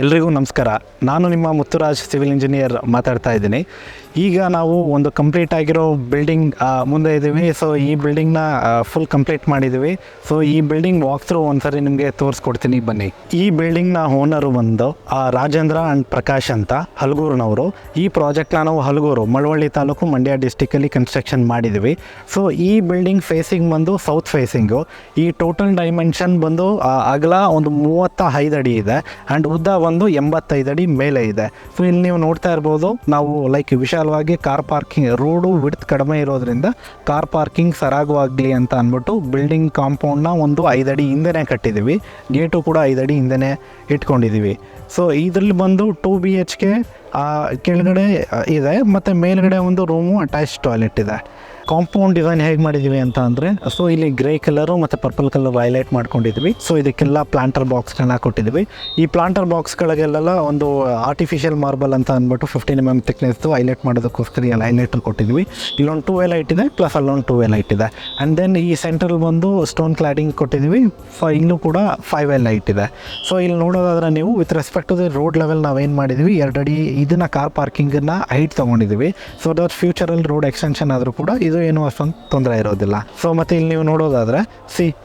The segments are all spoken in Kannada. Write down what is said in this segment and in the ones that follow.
ಎಲ್ರಿಗೂ ನಮಸ್ಕಾರ. ನಾನು ನಿಮ್ಮ ಮುತ್ತುರಾಜ್ ಸಿವಿಲ್ ಇಂಜಿನಿಯರ್ ಮಾತಾಡ್ತಾ ಇದ್ದೀನಿ. ಈಗ ನಾವು ಒಂದು ಕಂಪ್ಲೀಟ್ ಆಗಿರೋ ಬಿಲ್ಡಿಂಗ್ ಮುಂದೆ ಇದ್ದೀವಿ. ಸೊ ಈ ಬಿಲ್ಡಿಂಗ್ನ ಫುಲ್ ಕಂಪ್ಲೀಟ್ ಮಾಡಿದ್ದೀವಿ. ಸೊ ಈ ಬಿಲ್ಡಿಂಗ್ ವಾಕ್ ಥ್ರೂ ಒಂದ್ಸರಿ ನಿಮಗೆ ತೋರಿಸ್ಕೊಡ್ತೀನಿ, ಬನ್ನಿ. ಈ ಬಿಲ್ಡಿಂಗ್ನ ಓನರು ಬಂದು ರಾಜೇಂದ್ರ ಆ್ಯಂಡ್ ಪ್ರಕಾಶ್ ಅಂತ ಹಲಗೂರಿನವರು. ಈ ಪ್ರಾಜೆಕ್ಟ್ನ ನಾವು ಹಲಗೂರು, ಮಳವಳ್ಳಿ ತಾಲೂಕು, ಮಂಡ್ಯ ಡಿಸ್ಟಿಕಲ್ಲಿ ಕನ್ಸ್ಟ್ರಕ್ಷನ್ ಮಾಡಿದ್ದೀವಿ. ಸೊ ಈ ಬಿಲ್ಡಿಂಗ್ ಫೇಸಿಂಗ್ ಬಂದು ಸೌತ್ ಫೇಸಿಂಗು. ಈ ಟೋಟಲ್ ಡೈಮೆನ್ಷನ್ ಬಂದು ಅಗಲ ಒಂದು 35 ಅಡಿ ಇದೆ ಆ್ಯಂಡ್ ಉದ್ದ ಒಂದು 85 ಅಡಿ ಮೇಲೆ ಇದೆ. ಸೊ ಇಲ್ಲಿ ನೀವು ನೋಡ್ತಾ ಇರ್ಬೋದು, ನಾವು ವಿಶಾಲವಾಗಿ ಕಾರ್ ಪಾರ್ಕಿಂಗ್, ರೋಡು ವಿಡ್ತ್ ಕಡಿಮೆ ಇರೋದ್ರಿಂದ ಕಾರ್ ಪಾರ್ಕಿಂಗ್ ಸರಾಗವಾಗಲಿ ಅಂತ ಅಂದ್ಬಿಟ್ಟು ಬಿಲ್ಡಿಂಗ್ ಕಾಂಪೌಂಡ್ನ ಒಂದು 5 ಅಡಿ ಹಿಂದೆನೇ ಕಟ್ಟಿದ್ದೀವಿ. ಗೇಟು ಕೂಡ 5 ಅಡಿ ಹಿಂದೆನೇ ಇಟ್ಕೊಂಡಿದ್ದೀವಿ. ಸೊ ಇದರಲ್ಲಿ ಬಂದು 2 BHK ಕೆಳಗಡೆ ಇದೆ ಮತ್ತು ಮೇಲ್ಗಡೆ ಒಂದು ರೂಮು, ಅಟ್ಯಾಚ್ ಟಾಯ್ಲೆಟ್ ಇದೆ. ಕಾಂಪೌಂಡ್ ಡಿಸೈನ್ ಹೇಗೆ ಮಾಡಿದ್ದೀವಿ ಅಂತ ಅಂದರೆ, ಸೊ ಇಲ್ಲಿ ಗ್ರೇ ಕಲರು ಮತ್ತು ಪರ್ಪಲ್ ಕಲರ್ ಹೈಲೈಟ್ ಮಾಡ್ಕೊಂಡಿದ್ವಿ. ಸೊ ಇದಕ್ಕೆಲ್ಲ ಪ್ಲಾಂಟರ್ ಬಾಕ್ಸ್ಗಳನ್ನ ಕೊಟ್ಟಿದ್ವಿ. ಈ ಪ್ಲಾಂಟರ್ ಬಾಕ್ಸ್ಗಳಿಗೆಲ್ಲ ಒಂದು ಆರ್ಟಿಫಿಷಿಯಲ್ ಮಾರ್ಬಲ್ ಅಂತ ಅಂದ್ಬಿಟ್ಟು 15 mm ಥಿಕ್ನೆಸ್ದು ಹೈಲೈಟ್ ಮಾಡೋದಕ್ಕೋಸ್ಕರ ಎಲ್ಲ ಹೈಲೈಟರ್ ಕೊಟ್ಟಿದ್ವಿ. ಇಲ್ಲೊಂದು 2 ಲೈಟ್ ಇದೆ, ಪ್ಲಸ್ ಅಲ್ಲೊಂದು 2 ಲೈಟ್ ಇದೆ. ಆ್ಯಂಡ್ ದೆನ್ ಈ ಸೆಂಟ್ರಲ್ಲಿ ಬಂದು ಸ್ಟೋನ್ ಕ್ಲಾಡಿಂಗ್ ಕೊಟ್ಟಿದ್ವಿ. ಇಲ್ಲೂ ಕೂಡ 5 ಲೈಟ್ ಇದೆ. ಸೊ ಇಲ್ಲಿ ನೋಡೋದಾದ್ರೆ ನೀವು with respect to the road level ನಾವೇನು ಮಾಡಿದ್ವಿ, 2 ಅಡಿ ಇದನ್ನು ಕಾರ್ ಪಾರ್ಕಿಂಗನ್ನು ಹೈಟ್ ತೊಗೊಂಡಿದ್ದೀವಿ. ಸೊ ದಟ್ ಫ್ಯೂಚರಲ್ಲಿ ರೋಡ್ ಎಕ್ಸ್ಟೆನ್ಷನ್ ಆದರೂ ಕೂಡ ಇದು ಏನು ಅಷ್ಟೊಂದು ತೊಂದರೆ ಇರೋದಿಲ್ಲ. ಸೊ ಮತ್ತು ಇಲ್ಲಿ ನೀವು ನೋಡೋದಾದರೆ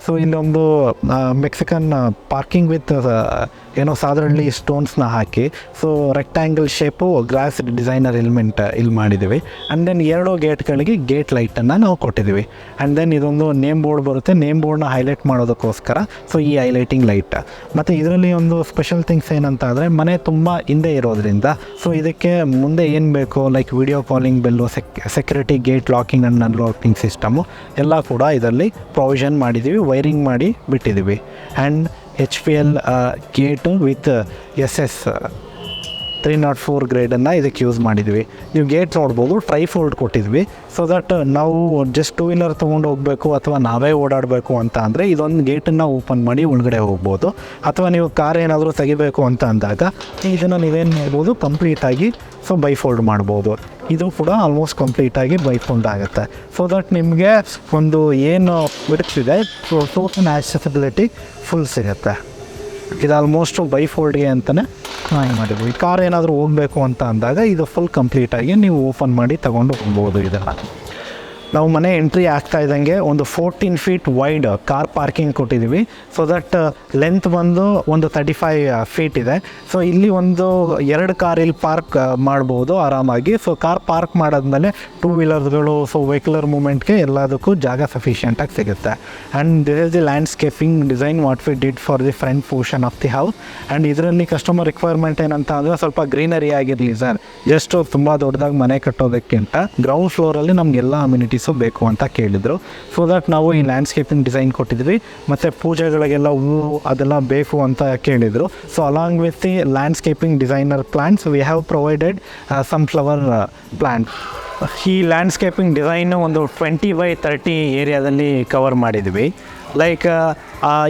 ಸೊ ಇಲ್ಲೊಂದು ಮೆಕ್ಸಿಕನ್ ಪಾರ್ಕಿಂಗ್ ವಿತ್ ಏನೋ ಸಾಧಾರಣ ಸ್ಟೋನ್ಸ್ನ ಹಾಕಿ, so rectangle shape glass designer element ಇಲ್ಲಿ ಮಾಡಿದ್ದೀವಿ. ಆ್ಯಂಡ್ ದೆನ್ 2 ಗೇಟ್ಗಳಿಗೆ ಗೇಟ್ ಲೈಟನ್ನು ನಾವು ಕೊಟ್ಟಿದ್ದೀವಿ. ಆ್ಯಂಡ್ ದೆನ್ ಇದೊಂದು ನೇಮ್ ಬೋರ್ಡ್ ಬರುತ್ತೆ. ನೇಮ್ ಬೋರ್ಡ್ನ ಹೈಲೈಟ್ ಮಾಡೋದಕ್ಕೋಸ್ಕರ ಸೊ ಈ ಹೈಲೈಟಿಂಗ್ ಲೈಟ್. ಮತ್ತು ಇದರಲ್ಲಿ ಒಂದು ಸ್ಪೆಷಲ್ ಥಿಂಗ್ಸ್ ಏನಂತ ಅಂದರೆ, ಮನೆ ತುಂಬ ಹಿಂದೆ ಇರೋದ್ರಿಂದ ಸೊ ಇದಕ್ಕೆ ಮುಂದೆ ಏನು ಬೇಕು, like video calling bell, security gate locking and unlocking system ಎಲ್ಲ ಕೂಡ ಇದರಲ್ಲಿ ಪ್ರೊವಿಷನ್ ಮಾಡಿದ್ದೀವಿ, ವೈರಿಂಗ್ ಮಾಡಿ ಬಿಟ್ಟಿದ್ದೀವಿ. And HPL gate with SS 304 ಗ್ರೇಡನ್ನು ಇದಕ್ಕೆ ಯೂಸ್ ಮಾಡಿದ್ವಿ. ನೀವು ಗೇಟ್ ನೋಡ್ಬೋದು, ಟ್ರೈಫೋಲ್ಡ್ ಕೊಟ್ಟಿದ್ವಿ. ಸೊ ದಟ್ ನಾವು ಜಸ್ಟ್ 2 ವೀಲರ್ ತೊಗೊಂಡು ಹೋಗಬೇಕು ಅಥವಾ ನಾವೇ ಓಡಾಡಬೇಕು ಅಂತ ಅಂದರೆ ಇದೊಂದು ಗೇಟನ್ನು ಓಪನ್ ಮಾಡಿ ಒಳಗಡೆ ಹೋಗ್ಬೋದು. ಅಥವಾ ನೀವು ಕಾರ್ ಏನಾದರೂ ತೆಗಿಬೇಕು ಅಂತ ಅಂದಾಗ ಇದನ್ನು ನೀವೇನು ಮಾಡ್ಬೋದು, ಕಂಪ್ಲೀಟಾಗಿ ಸೊ ಬೈಫೋಲ್ಡ್ ಮಾಡ್ಬೋದು. ಇದು ಕೂಡ ಆಲ್ಮೋಸ್ಟ್ ಕಂಪ್ಲೀಟಾಗಿ ಬೈಫೋಲ್ಡ್ ಆಗುತ್ತೆ. ಸೊ ದಟ್ ನಿಮಗೆ ಒಂದು ಏನು ಬಿಡ್ತಿದೆ, ಟೋಟಲ್ ಆಕ್ಸೆಸಿಬಿಲಿಟಿ ಫುಲ್ ಸಿಗುತ್ತೆ. ಇದು ಆಲ್ಮೋಸ್ಟು ಬೈಫೋಲ್ಡ್ಗೆ ಅಂತಲೇ ಮಾಡಿದ್ವಿ. ಕಾರ್ ಏನಾದರೂ ಹೋಗಬೇಕು ಅಂತ ಅಂದಾಗ ಇದು ಫುಲ್ ಕಂಪ್ಲೀಟಾಗಿ ನೀವು ಓಪನ್ ಮಾಡಿ ತಗೊಂಡು ಹೋಗ್ಬೋದು. ಇದನ್ನು ನಾವು ಮನೆ ಎಂಟ್ರಿ ಆಗ್ತಾ ಇದ್ದಂಗೆ ಒಂದು 14 feet ವೈಡ್ ಕಾರ್ ಪಾರ್ಕಿಂಗ್ ಕೊಟ್ಟಿದ್ದೀವಿ. ಸೊ ದಟ್ ಲೆಂತ್ ಬಂದು ಒಂದು 35 feet ಇದೆ. ಸೊ ಇಲ್ಲಿ ಒಂದು 2 ಕಾರ್ ಇಲ್ಲಿ ಪಾರ್ಕ್ ಮಾಡ್ಬೋದು ಆರಾಮಾಗಿ. ಸೊ ಕಾರ್ ಪಾರ್ಕ್ ಮಾಡಾದ್ಮೇಲೆ 2 ವೀಲರ್ಸ್ಗಳು, ಸೊ ವೆಹಿಕ್ಯುಲರ್ ಮೂಮೆಂಟ್ಗೆ ಎಲ್ಲದಕ್ಕೂ ಜಾಗ ಸಫಿಷಿಯೆಂಟಾಗಿ ಸಿಗುತ್ತೆ. And this is the landscaping design what we did for the front portion of the house. And ಇದರಲ್ಲಿ ಕಸ್ಟಮರ್ ರಿಕ್ವೈರ್ಮೆಂಟ್ ಏನಂತ ಅಂದರೆ, ಸ್ವಲ್ಪ ಗ್ರೀನರಿ ಆಗಿರಲಿ ಸರ್, ಜಸ್ಟ್ ತುಂಬ ದೊಡ್ಡದಾಗಿ ಮನೆ ಕಟ್ಟೋದಕ್ಕಿಂತ ಗ್ರೌಂಡ್ ಫ್ಲೋರಲ್ಲಿ ನಮಗೆಲ್ಲ ಅಮ್ಯುನಿಟೀಸು ಬೇಕು ಅಂತ ಕೇಳಿದರು. ಸೊ ದಟ್ ನಾವು ಈ ಲ್ಯಾಂಡ್ಸ್ಕೇಪಿಂಗ್ ಡಿಸೈನ್ ಕೊಟ್ಟಿದ್ವಿ. ಮತ್ತು ಪೂಜೆಗಳಿಗೆಲ್ಲ ಹೂವು ಅದೆಲ್ಲ ಬೇಕು ಅಂತ ಕೇಳಿದರು. So along with the landscaping designer plants we have provided some flower plant. ಈ ಲ್ಯಾಂಡ್ಸ್ಕೇಪಿಂಗ್ ಡಿಸೈನು ಒಂದು 20x30 ಏರಿಯಾದಲ್ಲಿ ಕವರ್ ಮಾಡಿದ್ವಿ. ಲೈಕ್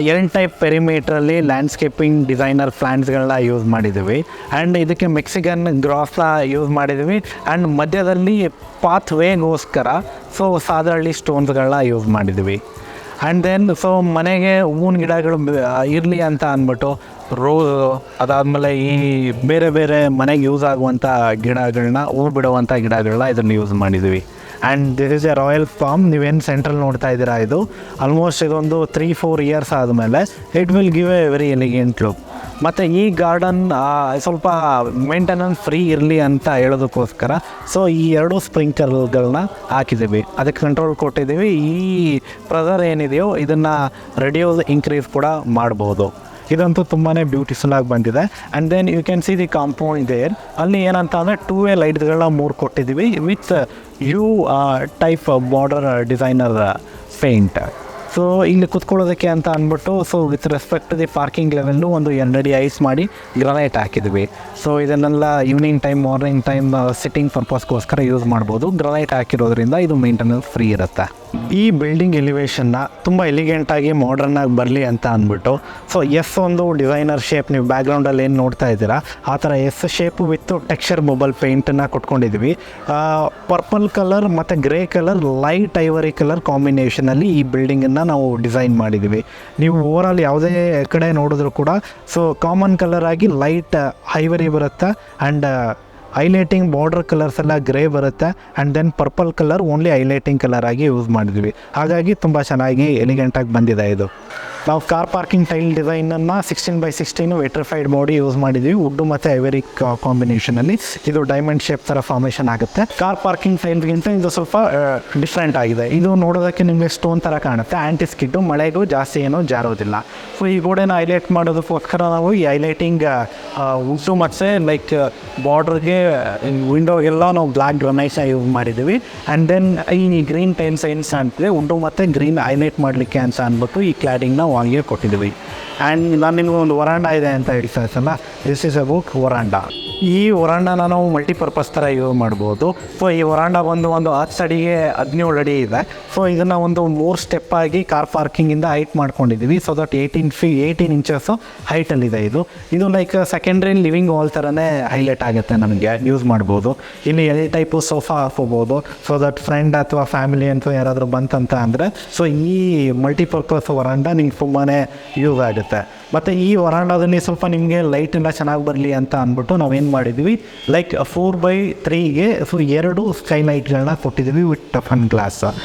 2 ಟೈಪ್ ಪೆರಿಮೀಟ್ರಲ್ಲಿ ಲ್ಯಾಂಡ್ಸ್ಕೇಪಿಂಗ್ ಡಿಸೈನರ್ ಪ್ಲ್ಯಾಂಟ್ಸ್ಗಳನ್ನ ಯೂಸ್ ಮಾಡಿದ್ದೀವಿ. ಆ್ಯಂಡ್ ಇದಕ್ಕೆ ಮೆಕ್ಸಿಕನ್ ಗ್ರಾಸ್ನ ಯೂಸ್ ಮಾಡಿದ್ದೀವಿ. ಆ್ಯಂಡ್ ಮಧ್ಯದಲ್ಲಿ ಪಾತ್ ವೇಗೋಸ್ಕರ ಸೊ ಸಾಧಾರಣ ಸ್ಟೋನ್ಸ್ಗಳನ್ನ ಯೂಸ್ ಮಾಡಿದ್ದೀವಿ. ಆ್ಯಂಡ್ ದೆನ್ ಸೊ ಮನೆಗೆ ಹೂವಿನ ಗಿಡಗಳು ಇರಲಿ ಅಂತ ಅಂದ್ಬಿಟ್ಟು ರೋಸ್, ಅದಾದಮೇಲೆ ಈ ಬೇರೆ ಬೇರೆ ಮನೆಗೆ ಯೂಸ್ ಆಗುವಂಥ ಗಿಡಗಳನ್ನ, ಹೂವು ಬಿಡುವಂಥ ಗಿಡಗಳನ್ನ ಇದನ್ನು ಯೂಸ್ ಮಾಡಿದ್ದೀವಿ. And this is a royal farm. ನೀವೇನು ಸೆಂಟ್ರಲ್ ನೋಡ್ತಾ ಇದ್ದೀರಾ, ಇದು ಆಲ್ಮೋಸ್ಟ್ ಇದೊಂದು 3-4 years ಆದಮೇಲೆ it will give a very elegant look. ಮತ್ತು ಈ ಗಾರ್ಡನ್ ಸ್ವಲ್ಪ ಮೇಂಟೆನೆನ್ಸ್ ಫ್ರೀ ಇರಲಿ ಅಂತ ಹೇಳೋದಕ್ಕೋಸ್ಕರ ಸೊ ಈ 2 ಸ್ಪ್ರಿಂಕ್ಲರ್ಗಳನ್ನ ಹಾಕಿದ್ದೀವಿ, ಅದಕ್ಕೆ ಕಂಟ್ರೋಲ್ ಕೊಟ್ಟಿದ್ದೀವಿ. ಈ ಪ್ರೆಷರ್ ಏನಿದೆಯೋ ಇದನ್ನು ರೆಡ್ಯೂಸ್, ಇನ್ಕ್ರೀಸ್ ಕೂಡ ಮಾಡ್ಬೋದು. ಇದಂತೂ ತುಂಬಾ ಬ್ಯೂಟಿಫುಲ್ಲಾಗಿ ಬಂದಿದೆ. And then you can see the compound there. ಅಲ್ಲಿ ಏನಂತ ಅಂದರೆ 2 ಲೈಟ್ಗಳನ್ನ 3 ಕೊಟ್ಟಿದ್ದೀವಿ with type border designer paint. So ಇಲ್ಲಿ ಕುತ್ಕೊಳ್ಳೋದಕ್ಕೆ ಅಂತ ಅಂದ್ಬಿಟ್ಟು so with respect the parking level ಒಂದು 2 ಅಡಿ ಐಸ್ ಮಾಡಿ ಗ್ರಾನೈಟ್ ಹಾಕಿದ್ವಿ. ಸೊ ಇದನ್ನೆಲ್ಲ evening time, morning time sitting ಪರ್ಪಸ್ಗೋಸ್ಕರ ಯೂಸ್ ಮಾಡ್ಬೋದು. ಗ್ರಾನೈಟ್ ಹಾಕಿರೋದ್ರಿಂದ ಇದು ಮೇಂಟೆನೆನ್ಸ್ ಫ್ರೀ ಇರುತ್ತೆ. ಈ ಬಿಲ್ಡಿಂಗ್ ಎಲಿವೇಷನ್ನ ತುಂಬ ಎಲಿಗೆಂಟಾಗಿ ಮಾಡರ್ನಾಗಿ ಬರಲಿ ಅಂತ ಅಂದ್ಬಿಟ್ಟು ಸೊ ಒಂದು ಡಿಸೈನರ್ ಶೇಪ್, ನೀವು ಬ್ಯಾಕ್ಗ್ರೌಂಡಲ್ಲಿ ಏನು ನೋಡ್ತಾ ಇದ್ದೀರಾ ಆ ಥರ ಶೇಪು ವಿತ್ ಟೆಕ್ಸ್ಚರ್ ಮೊಬೈಲ್ ಪೇಂಟನ್ನು ಕೊಟ್ಕೊಂಡಿದ್ವಿ. ಪರ್ಪಲ್ ಕಲರ್ ಮತ್ತು grey colour, light ivory colour ಕಾಂಬಿನೇಷನಲ್ಲಿ ಈ ಬಿಲ್ಡಿಂಗನ್ನು ನಾವು ಡಿಸೈನ್ ಮಾಡಿದ್ದೀವಿ. ನೀವು ಓವರಾಲ್ ಯಾವುದೇ ಕಡೆ ನೋಡಿದ್ರು ಕೂಡ ಸೊ ಕಾಮನ್ ಕಲರ್ ಆಗಿ ಲೈಟ್ ಐವರಿ ಬರುತ್ತೆ ಆ್ಯಂಡ್ ಹೈಲೈಟಿಂಗ್ ಬಾರ್ಡರ್ ಕಲರ್ಸ್ ಎಲ್ಲ ಗ್ರೇ ಬರುತ್ತೆ and then purple colour only highlighting colour ಆಗಿ ಯೂಸ್ ಮಾಡಿದ್ವಿ. ಹಾಗಾಗಿ ತುಂಬ ಚೆನ್ನಾಗಿ ಎಲಿಗೆಂಟಾಗಿ ಬಂದಿದೆ ಇದು. ನಾವು ಕಾರ್ ಪಾರ್ಕಿಂಗ್ ಟೈಲ್ ಡಿಸೈನನ್ನು 16x16 ವೆಟ್ರಿಫೈಡ್ ಮಾಡಿ ಯೂಸ್ ಮಾಡಿದ್ವಿ. ವುಡ್ಡು ಮತ್ತು ಐವರಿ ಕಾಂಬಿನೇಷನಲ್ಲಿ ಇದು ಡೈಮಂಡ್ ಶೇಪ್ ಥರ ಫಾರ್ಮೇಷನ್ ಆಗುತ್ತೆ. ಕಾರ್ ಪಾರ್ಕಿಂಗ್ ಟೈಲ್ಗಿಂತ ಇದು ಸ್ವಲ್ಪ ಡಿಫ್ರೆಂಟ್ ಆಗಿದೆ. ಇದು ನೋಡೋದಕ್ಕೆ ನಿಮಗೆ ಸ್ಟೋನ್ ಥರ ಕಾಣುತ್ತೆ. ಆ್ಯಂಟಿ ಸ್ಕಿಡ್ಡು, ಮಳೆಗೂ ಜಾಸ್ತಿ ಏನೂ ಜಾರೋದಿಲ್ಲ. ಸೊ ಈ ಗೋಡೆನ ಹೈಲೈಟ್ ಮಾಡೋದಕ್ಕೋಸ್ಕರ ನಾವು ಈ ಹೈಲೈಟಿಂಗ್ ವುಡ್ಡು ಮತ್ತು ಲೈಕ್ ಬಾರ್ಡ್ರಿಗೆ ವಿಂಡೋಗೆಲ್ಲ ನಾವು ಬ್ಲ್ಯಾಕ್ ಗ್ರನೈಟ್ಸ್ನ ಯೂಸ್ ಮಾಡಿದ್ದೀವಿ. ಆ್ಯಂಡ್ ದೆನ್ ಈ ಗ್ರೀನ್ ಟೈಲ್ಸ್ ಏನು ಅಂತಿದೆ ವುಡ್ಡು ಮತ್ತು ಗ್ರೀನ್ ಹೈಲೈಟ್ ಮಾಡಲಿಕ್ಕೆ ಅಂತ ಅಂದ್ಬಿಟ್ಟು ಈ ಕ್ಲಾಡಿಂಗ್ನ ವಾಂಗಿಗೆ ಕೊಟ್ಟಿದ್ದೀವಿ. ಆ್ಯಂಡ್ ನಾನು ನಿಮ್ಗೆ ಒಂದು ವರಾಂಡ ಇದೆ ಅಂತ ಹೇಳ್ತಾ ಇರ್ತಲ್ಲ, ದಿಸ್ ಇಸ್ ಅಬೌಟ್ ವರಾಂಡ. ಈ ವರಾಂಡನ ನಾವು ಮಲ್ಟಿಪರ್ಪಸ್ ಥರ ಯೂಸ್ ಮಾಡ್ಬೋದು. ಸೊ ಈ ವರಾಂಡ ಒಂದು 10 ಅಡಿಗೆ 17 ಅಡಿ ಇದೆ. ಸೊ ಇದನ್ನು ಒಂದು 3 ಸ್ಟೆಪ್ ಆಗಿ ಕಾರ್ ಪಾರ್ಕಿಂಗಿಂದ ಹೈಟ್ ಮಾಡ್ಕೊಂಡಿದ್ದೀವಿ. ಸೊ ದಟ್ 18 ಇಂಚಸ್ಸು ಹೈಟಲ್ಲಿದೆ. ಇದು ಲೈಕ್ ಸೆಕೆಂಡ್ರಿ ಲಿವಿಂಗ್ ಹಾಲ್ ಥರನೇ ಹೈಲೈಟ್ ಆಗುತ್ತೆ. ನಮಗೆ ಯೂಸ್ ಮಾಡ್ಬೋದು. ಇಲ್ಲಿ ಎಲ್ ಟೈಪು ಸೋಫಾ ಹಾಕೋಬೋದು. ಸೊ ದಟ್ ಫ್ರೆಂಡ್ ಅಥವಾ ಫ್ಯಾಮಿಲಿ ಅಂತ ಯಾರಾದರೂ ಬಂತಂತ ಅಂದರೆ ಸೊ ಈ ಮಲ್ಟಿಪರ್ಪಸ್ ವರಾಂಡ ನಿಮ್ಗೆ ತುಂಬಾ ಯೂಸ್ ಆಗುತ್ತೆ. ಮತ್ತು ಈ ವರಾಂಡದಲ್ಲಿ ಸ್ವಲ್ಪ ನಿಮಗೆ ಲೈಟ್ ಎಲ್ಲ ಚೆನ್ನಾಗಿ ಬರಲಿ ಅಂತ ಅಂದ್ಬಿಟ್ಟು ನಾವೇನು ಮಾಡಿದ್ವಿ, ಲೈಕ್ 4x3ಗೆ ಸೊ 2 ಸ್ಕೈಲೈಟ್ಗಳನ್ನ ಕೊಟ್ಟಿದ್ದೀವಿ with toughen glass.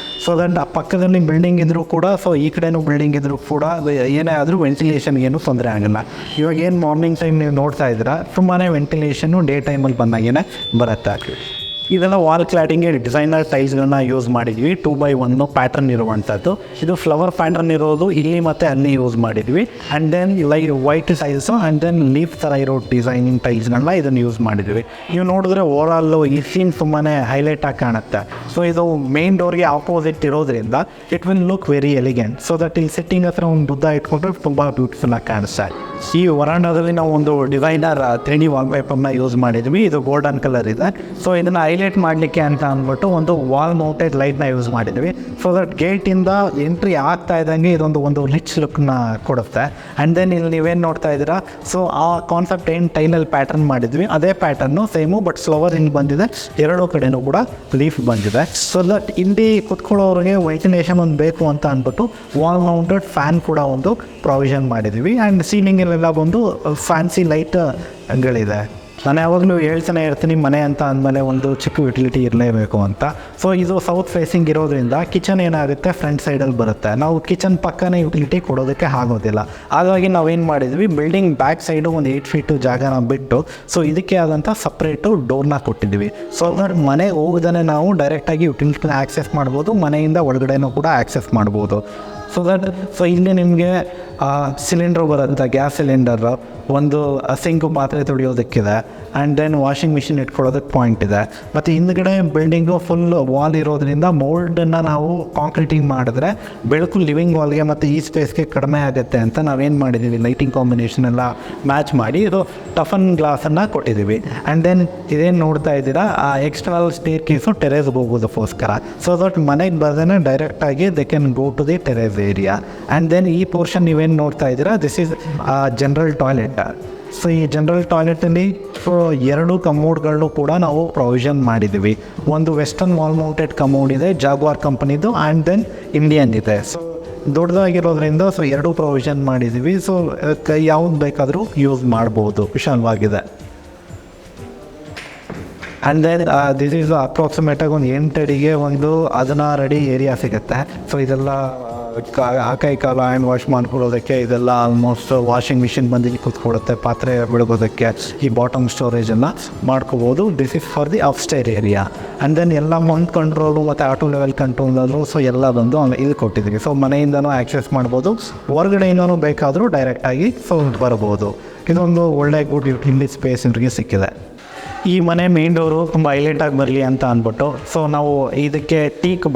So that ಆ ಪಕ್ಕದಲ್ಲಿ ಬಿಲ್ಡಿಂಗ್ ಇದ್ದರೂ ಕೂಡ ಸೊ ಈ ಕಡೆನೂ ಬಿಲ್ಡಿಂಗ್ ಇದ್ದರೂ ಕೂಡ ಏನೇ ಆದರೂ ವೆಂಟಿಲೇಷನ್ಗೇನು ತೊಂದರೆ ಆಗೋಲ್ಲ. ಇವಾಗ ಏನು ಮಾರ್ನಿಂಗ್ ಟೈಮ್ ನೀವು ನೋಡ್ತಾ ಇದ್ದೀರಾ, ತುಂಬಾ ವೆಂಟಿಲೇಷನ್ನು ಡೇ ಟೈಮಲ್ಲಿ ಬಂದಾಗೇ ಬರುತ್ತೆ. ಇದೆಲ್ಲ ವಾಲ್ ಕ್ಲಾಡಿಂಗ್ಗೆ ಡಿಸೈನರ್ ಟೈಲ್ಸ್ಗಳನ್ನ ಯೂಸ್ ಮಾಡಿದ್ವಿ. 2x1 ಪ್ಯಾಟರ್ನ್ ಇರುವಂಥದ್ದು. ಇದು ಫ್ಲವರ್ ಪ್ಯಾಟರ್ನ್ ಇರೋದು ಇಲ್ಲಿ ಮತ್ತು ಅಲ್ಲಿ ಯೂಸ್ ಮಾಡಿದ್ವಿ. And then like white tiles and then leaf ಥರ ಇರೋ ಡಿಸೈನಿಂಗ್ ಟೈಲ್ಸ್ಗಳನ್ನ ಇದನ್ನು ಯೂಸ್ ಮಾಡಿದ್ವಿ. ನೀವು ನೋಡಿದ್ರೆ ಓವರಾಲು ಈ ಸೀನ್ ತುಂಬಾ ಹೈಲೈಟಾಗಿ ಕಾಣುತ್ತೆ. ಸೊ ಇದು ಮೇನ್ ಡೋರ್ಗೆ ಆಪೋಸಿಟ್ ಇರೋದ್ರಿಂದ it will look very elegant. So that ಇಲ್ಲಿ ಸಿಟ್ಟಿಂಗ್ ಹತ್ರ ಒಂದು ಉದ್ದ ಇಟ್ಕೊಂಡ್ರೆ ತುಂಬ ಬ್ಯೂಟಿಫುಲ್ಲಾಗಿ ಕಾಣಿಸ್ತಾ. ಈ ವರಾಂಡದಲ್ಲಿ ನಾವು ಒಂದು ಡಿಸೈನರ್ 3D ವಾಲ್ ಪೇಪರ್ನ ಯೂಸ್ ಮಾಡಿದ್ವಿ. ಇದು ಗೋಲ್ಡನ್ ಕಲರ್ ಇದೆ. ಸೊ ಇದನ್ನು ಹೈಲೈಟ್ ಮಾಡಲಿಕ್ಕೆ ಅಂತ ಅಂದ್ಬಿಟ್ಟು ಒಂದು ವಾಲ್ ಮೌಂಟೆಡ್ ಲೈಟ್ನ ಯೂಸ್ ಮಾಡಿದ್ವಿ. ಸೊ ದಟ್ ಗೇಟಿಂದ ಎಂಟ್ರಿ ಆಗ್ತಾ ಇದ್ದಂಗೆ ಇದೊಂದು ರಿಚ್ ಲುಕ್ನ ಕೊಡುತ್ತೆ. ಆ್ಯಂಡ್ ದೆನ್ ಇಲ್ಲಿ ನೀವೇನು ನೋಡ್ತಾ ಇದ್ದೀರಾ, ಸೊ ಆ ಕಾನ್ಸೆಪ್ಟ್ ಏನು ಟೈಲಲ್ಲಿ ಪ್ಯಾಟರ್ನ್ ಮಾಡಿದ್ವಿ ಅದೇ ಪ್ಯಾಟರ್ನು ಸೇಮು, ಬಟ್ ಫ್ಲವರ್ ಇಲ್ಲಿ ಬಂದಿದೆ, 2 ಕಡೆನೂ ಕೂಡ ಲೀಫ್ ಬಂದಿದೆ. ಸೊ ದಟ್ ಇಲ್ಲಿ ಕುತ್ಕೊಳ್ಳೋರಿಗೆ ವೆಂಟಿಲೇಷನ್ ಒಂದು ಬೇಕು ಅಂತ ಅಂದ್ಬಿಟ್ಟು ವಾಲ್ ಮೌಂಟೆಡ್ ಫ್ಯಾನ್ ಕೂಡ ಒಂದು ಪ್ರಾವಿಷನ್ ಮಾಡಿದ್ವಿ. ಆ್ಯಂಡ್ ಸೀಲಿಂಗಲ್ಲೆಲ್ಲ ಬಂದು ಫ್ಯಾನ್ಸಿ ಲೈಟ್ಗಳಿದೆ. ನಾನು ಯಾವಾಗಲೂ ಹೇಳ್ತಾನೆ ಇರ್ತೀನಿ, ಮನೆ ಅಂತ ಅಂದಮೇಲೆ ಒಂದು ಚಿಕ್ಕ ಯುಟಿಲಿಟಿ ಇರಲೇಬೇಕು ಅಂತ. ಸೊ ಇದು ಸೌತ್ ಫೇಸಿಂಗ್ ಇರೋದ್ರಿಂದ ಕಿಚನ್ ಏನಾಗುತ್ತೆ ಫ್ರಂಟ್ ಸೈಡಲ್ಲಿ ಬರುತ್ತೆ. ನಾವು ಕಿಚನ್ ಪಕ್ಕನೇ ಯುಟಿಲಿಟಿ ಕೊಡೋದಕ್ಕೆ ಆಗೋದಿಲ್ಲ. ಹಾಗಾಗಿ ನಾವೇನು ಮಾಡಿದ್ವಿ, ಬಿಲ್ಡಿಂಗ್ ಬ್ಯಾಕ್ ಸೈಡು ಒಂದು 8 ಫೀಟು ಜಾಗನ ಬಿಟ್ಟು ಸೊ ಇದಕ್ಕೆ ಆದಂಥ ಸಪ್ರೇಟು ಡೋರ್ನ ಕೊಟ್ಟಿದ್ದೀವಿ. ಸೊ ದಟ್ ಮನೆ ಹೋಗದೇ ನಾವು ಡೈರೆಕ್ಟಾಗಿ ಯುಟಿಲಿಟಿನ ಆ್ಯಕ್ಸೆಸ್ ಮಾಡ್ಬೋದು, ಮನೆಯಿಂದ ಒಳಗಡೆನೂ ಕೂಡ ಆ್ಯಕ್ಸೆಸ್ ಮಾಡ್ಬೋದು. ಸೊ ಇಲ್ಲಿ ನಿಮಗೆ ಸಿಲಿಂಡ್ರು ಬರುತ್ತೆ, ಗ್ಯಾಸ್ ಸಿಲಿಂಡರು, ಒಂದು ಸಿಂಕು ಪಾತ್ರೆ ತೊಳೆಯೋದಕ್ಕಿದೆ, ಆ್ಯಂಡ್ ದೆನ್ ವಾಷಿಂಗ್ ಮಿಷಿನ್ ಇಟ್ಕೊಳ್ಳೋದಕ್ಕೆ ಪಾಯಿಂಟ್ ಇದೆ. ಮತ್ತು ಹಿಂದ್ಗಡೆ ಬಿಲ್ಡಿಂಗು ಫುಲ್ ವಾಲ್ ಇರೋದ್ರಿಂದ ಮೋಲ್ಡನ್ನು ನಾವು ಕಾಂಕ್ರೀಟಿಂಗ್ ಮಾಡಿದ್ರೆ ಬೆಳಕು ಲಿವಿಂಗ್ ವಾಲ್ಗೆ ಮತ್ತು ಈ ಸ್ಪೇಸ್ಗೆ ಕಡಿಮೆ ಆಗುತ್ತೆ ಅಂತ ನಾವೇನು ಮಾಡಿದ್ದೀವಿ, ಲೈಟಿಂಗ್ ಕಾಂಬಿನೇಷನ್ ಎಲ್ಲ ಮ್ಯಾಚ್ ಮಾಡಿ ಇದು ಟಫನ್ ಗ್ಲಾಸನ್ನು ಕೊಟ್ಟಿದ್ದೀವಿ. ಆ್ಯಂಡ್ ದೆನ್ ಇದೇನು ನೋಡ್ತಾ ಇದ್ದೀರಾ, ಆ ಎಕ್ಸ್ಟರ್ನಲ್ ಸ್ಟೇರ್ ಕೇಸು ಟೆರೇಸ್ಗೆ ಹೋಗೋದಕ್ಕೋಸ್ಕರ. ಸೊ ದಟ್ ಮನೆಗೆ ಬರ್ದೇ ಡೈರೆಕ್ಟಾಗಿ they can go to the terrace area. And then ಈ ಪೋರ್ಷನ್ ನೀವೇನು ನೋಡ್ತಾ ಇದ್ದೀರಾ, this is general toilet. So ಈ ಜನರಲ್ ಟಾಯ್ಲೆಟಲ್ಲಿ 2 ಕಮೋಡ್ಗಳನ್ನು ಕೂಡ ನಾವು ಪ್ರೊವಿಷನ್ ಮಾಡಿದ್ದೀವಿ. ಒಂದು ವೆಸ್ಟರ್ನ್ ವಾಲ್ ಮೌಂಟೆಡ್ ಕಮೋಡ್ ಇದೆ, ಜಾಗ್ವಾರ್ ಕಂಪನಿದು, ಆ್ಯಂಡ್ ದೆನ್ ಇಂಡಿಯನ್ ಇದೆ. ಸೊ ದೊಡ್ಡದಾಗಿರೋದ್ರಿಂದ ಸೊ 2 ಪ್ರೊವಿಷನ್ ಮಾಡಿದ್ದೀವಿ. ಸೊ ಯಾವ್ದು ಬೇಕಾದರೂ ಯೂಸ್ ಮಾಡ್ಬೋದು, ವಿಶಾಲವಾಗಿದೆ. ಆ್ಯಂಡ್ ದೆನ್ ದಿಸ್ ಈಸ್ ಅಪ್ರಾಕ್ಸಿಮೇಟಾಗಿ ಒಂದು 8 ಅಡಿಗೆ ಒಂದು 16 ಅಡಿ ಏರಿಯಾ ಸಿಗುತ್ತೆ. ಸೊ ಇದೆಲ್ಲ ಕೈ ಕಾಲು ಹ್ಯಾಂಡ್ ವಾಶ್ ಮಾಡ್ಕೊಳ್ಳೋದಕ್ಕೆ, ಇದೆಲ್ಲ ಆಲ್ಮೋಸ್ಟ್ ವಾಷಿಂಗ್ ಮಿಷಿನ್ ಬಂದು ಕೂತ್ಕೊಳ್ಳುತ್ತೆ, ಪಾತ್ರೆ ಬೆಳಗೋದಕ್ಕೆ ಈ ಬಾಟಮ್ ಸ್ಟೋರೇಜನ್ನು ಮಾಡ್ಕೋಬೋದು. This is for the upstair area. And then ಎಲ್ಲ ಮೌಂಟ್ ಕಂಟ್ರೋಲು ಮತ್ತು ಆಟೋ ಲೆವೆಲ್ ಕಂಟ್ರೋಲರು ಸೊ ಎಲ್ಲ ಬಂದು ಇದು ಕೊಟ್ಟಿದ್ದೀವಿ. ಸೊ ಮನೆಯಿಂದನೂ ಆ್ಯಕ್ಸೆಸ್ ಮಾಡ್ಬೋದು, ಹೊರಗಡೆಯಿಂದನೂ ಬೇಕಾದರೂ ಡೈರೆಕ್ಟಾಗಿ ಸೊ ಬರ್ಬೋದು. ಇದೊಂದು ಒಳ್ಳೆ ಗುಡ್ ಯುಟಿಲಿಟಿ ಸ್ಪೇಸ್ ಇವ್ರಿಗೆ ಸಿಕ್ಕಿದೆ. ಈ ಮನೆ ಮೇನ್ ಡೋರು ತುಂಬ ಹೈಲೈಟಾಗಿ ಬರಲಿ ಅಂತ ಅಂದ್ಬಿಟ್ಟು ಸೊ ನಾವು ಇದಕ್ಕೆ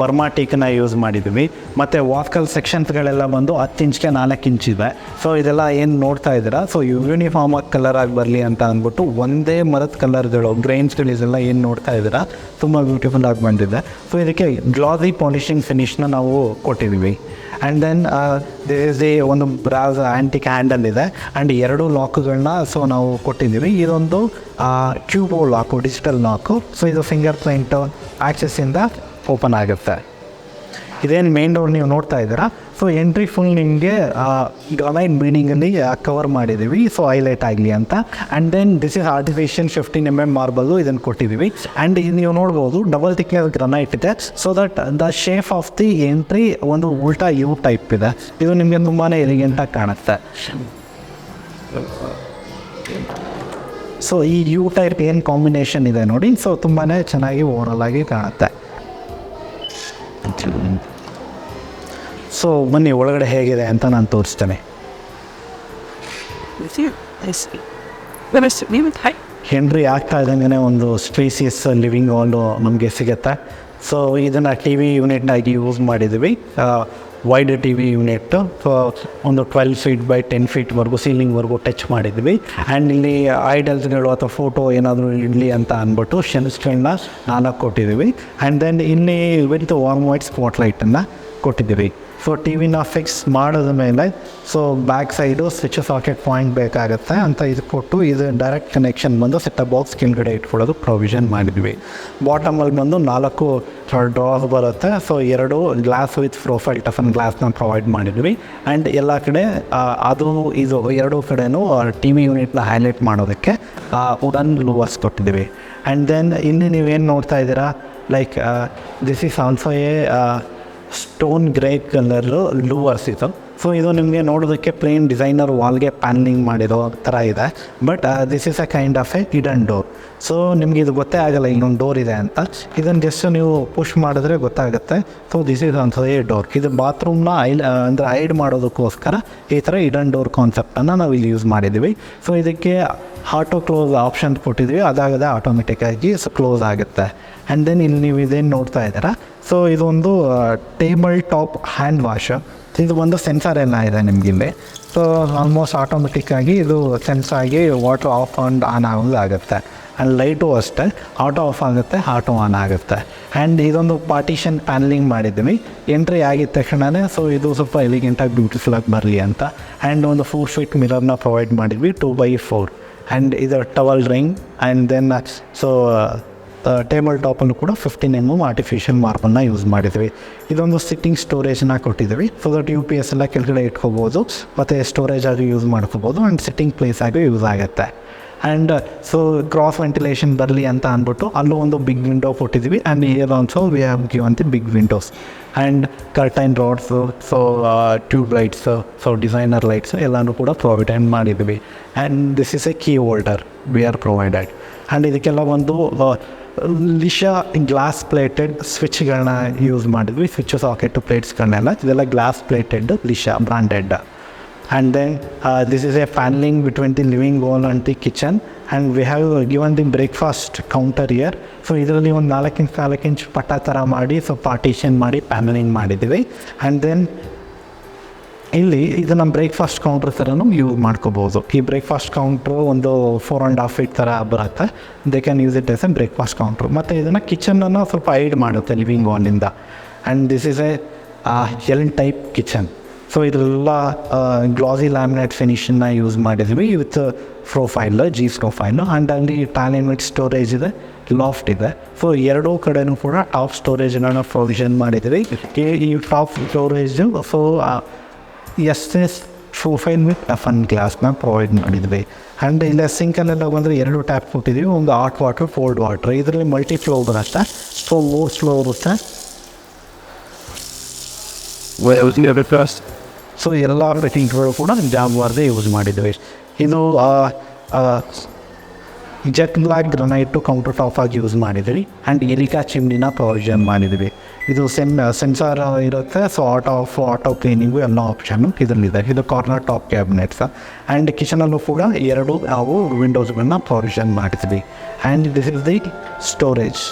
ಬರ್ಮಾ ಟೀಕನ್ನ ಯೂಸ್ ಮಾಡಿದ್ವಿ. ಮತ್ತು ವಾಸ್ಕಲ್ ಸೆಕ್ಷನ್ಸ್ಗಳೆಲ್ಲ ಬಂದು 10 ಇಂಚ್ಗೆ 4 ಇಂಚಿದೆ. ಸೊ ಇದೆಲ್ಲ ಏನು ನೋಡ್ತಾ ಇದ್ದೀರಾ, ಸೊ ಯೂನಿಫಾರ್ಮ್ ಆಗಿ ಕಲರಾಗಿ ಬರಲಿ ಅಂತ ಅಂದ್ಬಿಟ್ಟು ಒಂದೇ ಮರದ ಕಲರ್ಗಳು ಗ್ರೈನ್ಸ್ಗಳು ಇದೆಲ್ಲ ಏನು ನೋಡ್ತಾ ಇದ್ದೀರಾ ತುಂಬ ಬ್ಯೂಟಿಫುಲ್ಲಾಗಿ ಬಂದಿದೆ. ಸೊ ಇದಕ್ಕೆ ಗ್ಲಾಸಿ ಪಾಲಿಷಿಂಗ್ ಫಿನಿಷ್ನ ನಾವು ಕೊಟ್ಟಿದ್ದೀವಿ. ಆ್ಯಂಡ್ ದೆನ್ ಒಂದು ಬ್ರಾಸ್ ಆ್ಯಂಟಿಕ್ ಹ್ಯಾಂಡಲ್ ಇದೆ, ಆ್ಯಂಡ್ 2 ಲಾಕ್ಗಳನ್ನ ಸೊ ನಾವು ಕೊಟ್ಟಿದ್ದೀವಿ. ಇದೊಂದು Qubo lock, digital lock. So ಇದು ಫಿಂಗರ್ ಪ್ರಿಂಟು ಆಕ್ಸೆಸ್ಸಿಂದ ಓಪನ್ ಆಗುತ್ತೆ. ಇದೇನು ಮೇನ್ ಡೋರ್ ನೀವು ನೋಡ್ತಾ ಇದ್ದೀರಾ, ಸೊ ಎಂಟ್ರಿ ಫುಲ್ ನಿಮಗೆ ಗ್ರನೈಟ್ ಬೀಡಿಂಗಲ್ಲಿ ಕವರ್ ಮಾಡಿದ್ದೀವಿ, ಸೊ ಹೈಲೈಟ್ ಆಗಲಿ ಅಂತ. And then this is artificial 15mm marble ಇದನ್ನು ಕೊಟ್ಟಿದ್ದೀವಿ. ಆ್ಯಂಡ್ ಇದು ನೀವು ನೋಡ್ಬೋದು ಡಬಲ್ ಥಿಕ್ನೆಸ್ ಗ್ರನೈಟ್ ಇದೆ, so that the shape of the entry ಒಂದು ಉಲ್ಟಾ ಯು ಟೈಪ್ ಇದೆ. ಇದು ನಿಮಗೆ ತುಂಬಾ ಎಲಿಗೆಂಟಾಗಿ ಕಾಣುತ್ತೆ. ಸೊ ಈ ಯು ಟೈಪ್ ಏನು ಕಾಂಬಿನೇಷನ್ ಇದೆ ನೋಡಿ, ಸೊ ತುಂಬಾ ಚೆನ್ನಾಗಿ ಓವರಾಲ್ ಆಗಿ ಕಾಣುತ್ತೆ. ಸೊ ಬನ್ನಿ ಒಳಗಡೆ ಹೇಗಿದೆ ಅಂತ ನಾನು ತೋರಿಸ್ತೇನೆ. ಎಂಟ್ರಿ ಆಗ್ತಾ ಇದ್ದಂಗೆ ಒಂದು ಸ್ಪೇಸಿಯಸ್ ಲಿವಿಂಗ್ ಹಾಲು ನಮಗೆ ಸಿಗುತ್ತೆ. ಸೊ ಇದನ್ನು ಟಿ ವಿ ಯೂನಿಟ್ನಾಗಿ ಯೂಸ್ ಮಾಡಿದ್ದೀವಿ. Wide T V unit, so ಒಂದು 12 feet by 10 feetವರೆಗೂ ಸೀಲಿಂಗ್ವರೆಗೂ ಟಚ್ ಮಾಡಿದ್ವಿ. ಆ್ಯಂಡ್ ಇಲ್ಲಿ ಐಡಲ್ಸ್ಗಳು ಅಥವಾ ಫೋಟೋ ಏನಾದರೂ ಇಡಲಿ ಅಂತ ಅಂದ್ಬಿಟ್ಟು ಶೆಲ್ಫ್ಸ್ಗಳನ್ನ 4 ಕೊಟ್ಟಿದ್ದೀವಿ. ಆ್ಯಂಡ್ ದೆನ್ ಇಲ್ಲಿ ವಿತ್ ವಾರ್ಮ್ ವೈಟ್ ಸ್ಪಾಟ್ಲೈಟನ್ನು ಕೊಟ್ಟಿದ್ದೀವಿ. ಸೊ ಟಿ ವಿನ ಫಿಕ್ಸ್ ಮಾಡಿದ ಮೇಲೆ so back side switch socket point ಬೇಕಾಗುತ್ತೆ ಅಂತ ಇದು ಕೊಟ್ಟು ಇದು ಡೈರೆಕ್ಟ್ ಕನೆಕ್ಷನ್ ಬಂದು ಸೆಟಪ್ ಬಾಕ್ಸ್ ಕೆಳಗಡೆ ಇಟ್ಕೊಳ್ಳೋದು ಪ್ರೊವಿಷನ್ ಮಾಡಿದ್ವಿ. ಬಾಟಮಲ್ಲಿ ಬಂದು 4 ಡ್ರಾಸ್ ಬರುತ್ತೆ. ಸೊ 2 ಗ್ಲಾಸ್ ವಿತ್ ಪ್ರೊಫೈಲ್ ಟಫನ್ ಗ್ಲಾಸ್ನ ಪ್ರೊವೈಡ್ ಮಾಡಿದ್ವಿ. ಆ್ಯಂಡ್ ಎಲ್ಲ ಕಡೆ ಅದು ಇದು 2 ಕಡೆಯೂ ಟಿ ವಿ ಯೂನಿಟ್ನ ಹೈಲೈಟ್ ಮಾಡೋದಕ್ಕೆ ವುಡನ್ ಲೂವರ್ಸ್ ಕೊಟ್ಟಿದ್ದೀವಿ. ಆ್ಯಂಡ್ ದೆನ್ ಇಲ್ಲಿ ನೀವೇನು ನೋಡ್ತಾ ಇದ್ದೀರಾ, like this is also a stone grey colour louvres ಇದು. ಸೊ ಇದು ನಿಮಗೆ ನೋಡೋದಕ್ಕೆ ಪ್ಲೇನ್ ಡಿಸೈನರ್ ವಾಲ್ಗೆ ಪ್ಯಾನಲಿಂಗ್ ಮಾಡಿರೋ ಥರ ಇದೆ. But this is a kind of A hidden door. So ನಿಮಗೆ ಇದು ಗೊತ್ತೇ ಆಗಲ್ಲ ಇನ್ನೊಂದು ಡೋರ್ ಇದೆ ಅಂತ. ಇದನ್ನು ಜಸ್ಟ್ ನೀವು ಪುಷ್ ಮಾಡಿದ್ರೆ ಗೊತ್ತಾಗುತ್ತೆ. So this is also A door. ಇದು ಬಾತ್ರೂಮ್ನ ಅಂದರೆ ಹೈಡ್ ಮಾಡೋದಕ್ಕೋಸ್ಕರ ಈ ಥರ ಹಿಡನ್ ಡೋರ್ ಕಾನ್ಸೆಪ್ಟನ್ನು ನಾವು ಇಲ್ಲಿ ಯೂಸ್ ಮಾಡಿದ್ದೀವಿ. ಸೊ ಇದಕ್ಕೆ ಆಟೋ ಕ್ಲೋಸ್ ಆಪ್ಷನ್ ಕೊಟ್ಟಿದ್ವಿ, ಅದಾಗದೆ ಆಟೋಮೆಟಿಕ್ಕಾಗಿ ಕ್ಲೋಸ್ ಆಗುತ್ತೆ. ಆ್ಯಂಡ್ ದೆನ್ ಇಲ್ಲಿ ನೀವು ಇದೇನು ನೋಡ್ತಾ ಇದ್ದೀರಾ, ಸೊ ಇದೊಂದು ಟೇಬಲ್ ಟಾಪ್ ಹ್ಯಾಂಡ್ ವಾಶ್. ಇದು ಒಂದು ಸೆನ್ಸರ್ ಎಲ್ಲ ಇದೆ ನಿಮಗಿಲ್ಲಿ. ಸೊ ಆಲ್ಮೋಸ್ಟ್ ಆಟೋಮೆಟಿಕ್ಕಾಗಿ ಇದು ಸೆನ್ಸ್ ಆಗಿ ವಾಟರ್ ಆಫ್ ಆ್ಯಂಡ್ ಆನ್ ಆಗೋದಾಗುತ್ತೆ. ಆ್ಯಂಡ್ ಲೈಟು ಅಷ್ಟೇ ಆಟೋ ಆಫ್ ಆಗುತ್ತೆ, ಆಟೋ ಆನ್ ಆಗುತ್ತೆ. ಆ್ಯಂಡ್ ಇದೊಂದು ಪಾರ್ಟಿಷನ್ ಪ್ಯಾನಲಿಂಗ್ ಮಾಡಿದ್ದೀವಿ ಎಂಟ್ರಿ ಆಗಿದ ತಕ್ಷಣವೇ. ಸೊ ಇದು ಸ್ವಲ್ಪ ಎಲಿಗೆಂಟಾಗಿ ಬ್ಯೂಟಿಫುಲ್ಲಾಗಿ ಬರಲಿ ಅಂತ. ಆ್ಯಂಡ್ ಒಂದು 4 feet ಮಿರರ್ನ ಪ್ರೊವೈಡ್ ಮಾಡಿದ್ವಿ 2x4. ಆ್ಯಂಡ್ ಇದು towel ring. And then so table ಟಾಪಲ್ಲೂ ಕೂಡ 15mm ಆರ್ಟಿಫಿಷಿಯಲ್ ಮಾರ್ಬಲ್ನ ಯೂಸ್ ಮಾಡಿದ್ವಿ. ಇದೊಂದು ಸಿಟ್ಟಿಂಗ್ ಸ್ಟೋರೇಜ್ನ ಕೊಟ್ಟಿದ್ದೀವಿ. ಸೊ ದಟ್ UPS ಎಲ್ಲ ಕೆಳಗಡೆ ಇಟ್ಕೋಬೋದು ಮತ್ತು ಸ್ಟೋರೇಜ್ ಆಗಿ ಯೂಸ್ ಮಾಡ್ಕೋಬೋದು. ಆ್ಯಂಡ್ ಸಿಟ್ಟಿಂಗ್ ಪ್ಲೇಸ್ ಆಗಿ ಯೂಸ್ ಆಗುತ್ತೆ. ಆ್ಯಂಡ್ ಸೊ ಕ್ರಾಸ್ ವೆಂಟಿಲೇಷನ್ ಬರಲಿ ಅಂತ ಅಂದ್ಬಿಟ್ಟು ಅಲ್ಲೂ ಒಂದು ಬಿಗ್ ವಿಂಡೋ ಕೊಟ್ಟಿದ್ವಿ. And here also we have given the big windows and curtain rods, so tube lights, so designer lights ಎಲ್ಲನೂ ಕೂಡ ಪ್ರೊವೈಡ್ ಮಾಡಿದ್ವಿ. And this is a key holder we are provided. And ಇದಕ್ಕೆಲ್ಲ ಒಂದು ಲಿಶಾ ಗ್ಲಾಸ್ ಪ್ಲೇಟೆಡ್ ಸ್ವಿಚ್ಗಳನ್ನ ಯೂಸ್ ಮಾಡಿದ್ವಿ. ಸ್ವಿಚ್ ಸಾಕೆಟು ಪ್ಲೇಟ್ಸ್ಗಳನ್ನೆಲ್ಲ ಇದೆಲ್ಲ glass plated Lisha branded. And then this is a panelling between the living hall and the kitchen. And we have given the breakfast counter here. So ಇದರಲ್ಲಿ ಒಂದು 4x4 ಇಂಚ್ ಪಟ ಥರ ಮಾಡಿ ಸೊ ಪಾರ್ಟಿಷನ್ ಮಾಡಿ ಪ್ಯಾನಲಿಂಗ್ ಮಾಡಿದ್ದೀವಿ. ಆ್ಯಂಡ್ ದೆನ್ ಇಲ್ಲಿ ಇದನ್ನು ಬ್ರೇಕ್ಫಾಸ್ಟ್ ಕೌಂಟ್ರ್ ಥರನೂ ಯೂಸ್ ಮಾಡ್ಕೋಬೋದು. ಈ ಬ್ರೇಕ್ಫಾಸ್ಟ್ ಕೌಂಟ್ರು ಒಂದು 4.5 feet ಥರ ಬರುತ್ತೆ. They can use it as a breakfast counter. ಮತ್ತು ಇದನ್ನು ಕಿಚನನ್ನು ಸ್ವಲ್ಪ ಹೈಡ್ ಮಾಡುತ್ತೆ ಲಿವಿಂಗ್ ಹಾಲಿಂದ. And this is a L type kitchen. So ಇದೆಲ್ಲ ಗ್ಲಾಸಿ ಲ್ಯಾಮಿನೇಟ್ ಫಿನಿಷನ್ನ ಯೂಸ್ ಮಾಡಿದ್ವಿ ವಿತ್ ಪ್ರೊಫೈಲ್ ಜೀಸ್ ಪ್ರೊಫೈಲು. ಆ್ಯಂಡ್ ಅಲ್ಲಿ ಟ್ಯಾಲೆಂಟ್ ಸ್ಟೋರೇಜ್ ಇದೆ, ಲಾಫ್ಟ್ ಇದೆ. ಸೊ 2 ಕಡೆಯೂ ಕೂಡ ಟಾಪ್ ಸ್ಟೋರೇಜನ್ನು ಪ್ರೊವಿಷನ್ ಮಾಡಿದ್ವಿ. ಈ top storage so S profile with ಟಫನ್ ಗ್ಲಾಸ್ನ ಪ್ರೊವೈಡ್ ಮಾಡಿದ್ವಿ. ಆ್ಯಂಡ್ ಇಲ್ಲ ಸಿಂಕಲ್ಲೆಲ್ಲ ಬಂದರೆ 2 ಟ್ಯಾಪ್ ಕೊಟ್ಟಿದ್ದೀವಿ, ಒಂದು ಹಾಟ್ ವಾಟ್ರ್, ಕೋಲ್ಡ್ ವಾಟ್ರ್. ಇದರಲ್ಲಿ ಮಲ್ಟಿ ಫ್ಲೋ ಬರುತ್ತೆ. ಸೊ 3 ಫ್ಲೋ ಇರುತ್ತೆ. ಸೊ ಎಲ್ಲ ಫಿಟ್ಟಿಂಗ್ಗಳು ಕೂಡ ಜಾಗ್ವಾರ್ದೇ ಯೂಸ್ ಮಾಡಿದ್ವಿ. ಇದು ಜೆಟ್ ಬ್ಲ್ಯಾಕ್ ಗ್ರನೈಟು ಕೌಂಟರ್ ಟಾಪ್ ಆಗಿ ಯೂಸ್ ಮಾಡಿದ್ವಿ. ಆ್ಯಂಡ್ ಎರಿಕಾ ಚಿಮ್ನಿನ ಪ್ರೊವಿಷನ್ ಮಾಡಿದ್ವಿ. ಇದು ಸೆನ್ಸಾರ್ ಇರುತ್ತೆ. ಸೊ ಆಟೋ ಕ್ಲೀನಿಂಗು ಎಲ್ಲ ಆಪ್ಷನ್ನು ಇದರಲ್ಲಿದೆ. ಇದು ಕಾರ್ನರ್ ಟಾಪ್ ಕ್ಯಾಬಿನೆಟ್ಸ್. ಆ್ಯಂಡ್ ಕಿಚನಲ್ಲೂ ಕೂಡ 2 ನಾವು ವಿಂಡೋಸ್ಗಳನ್ನ ಪ್ರೊವಿಷನ್ ಮಾಡಿದ್ವಿ. And this is the storage.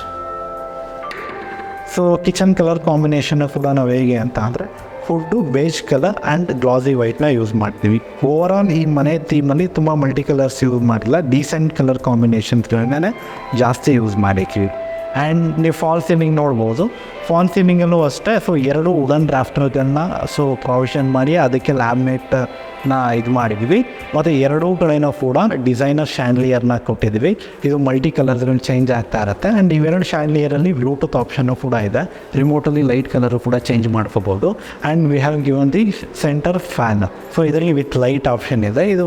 So kitchen colour combination ಕೂಡ ನಾವು ಹೇಗೆ ಅಂತ ಅಂದರೆ food beige colour and glossy ವೈಟ್ನ ಯೂಸ್ ಮಾಡ್ತೀವಿ. ಓವರಾಲ್ ಈ ಮನೆ ಥೀಮಲ್ಲಿ ತುಂಬ ಮಲ್ಟಿ ಕಲರ್ಸ್ ಯೂಸ್ ಮಾಡಿಲ್ಲ, ಡೀಸೆಂಟ್ ಕಲರ್ ಕಾಂಬಿನೇಷನ್ಸ್ಗಳನ್ನೇ ಜಾಸ್ತಿ ಯೂಸ್ ಮಾಡಿದ್ದೀವಿ. ಆ್ಯಂಡ್ ನೀವು ಫಾಲ್ ಸೀಲಿಂಗ್ ನೋಡ್ಬೋದು. ಫಾಲ್ ಸೀಲಿಂಗಲ್ಲೂ ಅಷ್ಟೇ ಸೊ 2 ವುಡನ್ ಡ್ರಾಫ್ಟರ್ಗಳನ್ನ ಸೊ ಪ್ರೊವಿಷನ್ ಮಾಡಿ ಅದಕ್ಕೆ ಲ್ಯಾಮಿನೇಟ್ನ ಇದು ಮಾಡಿದ್ವಿ. ಮತ್ತು 2 ಕಡೆನೂ ಕೂಡ ಡಿಸೈನರ್ ಶ್ಯಾಂಡ್ಲಿಯರ್ನ ಕೊಟ್ಟಿದ್ವಿ. ಇದು ಮಲ್ಟಿ ಕಲರ್ಸ್ಗಳು ಚೇಂಜ್ ಆಗ್ತಾ ಇರುತ್ತೆ. ಆ್ಯಂಡ್ ಇವೆರಡು ಶ್ಯಾಂಡ್ಲಿಯರಲ್ಲಿ ಬ್ಲೂಟೂತ್ ಆಪ್ಷನ್ನು ಕೂಡ ಇದೆ. ರಿಮೋಟಲ್ಲಿ ಲೈಟ್ ಕಲರು ಕೂಡ ಚೇಂಜ್ ಮಾಡ್ಕೋಬೋದು. And we have given the centre fan. So ಇದರಲ್ಲಿ ವಿತ್ ಲೈಟ್ ಆಪ್ಷನ್ ಇದೆ. ಇದು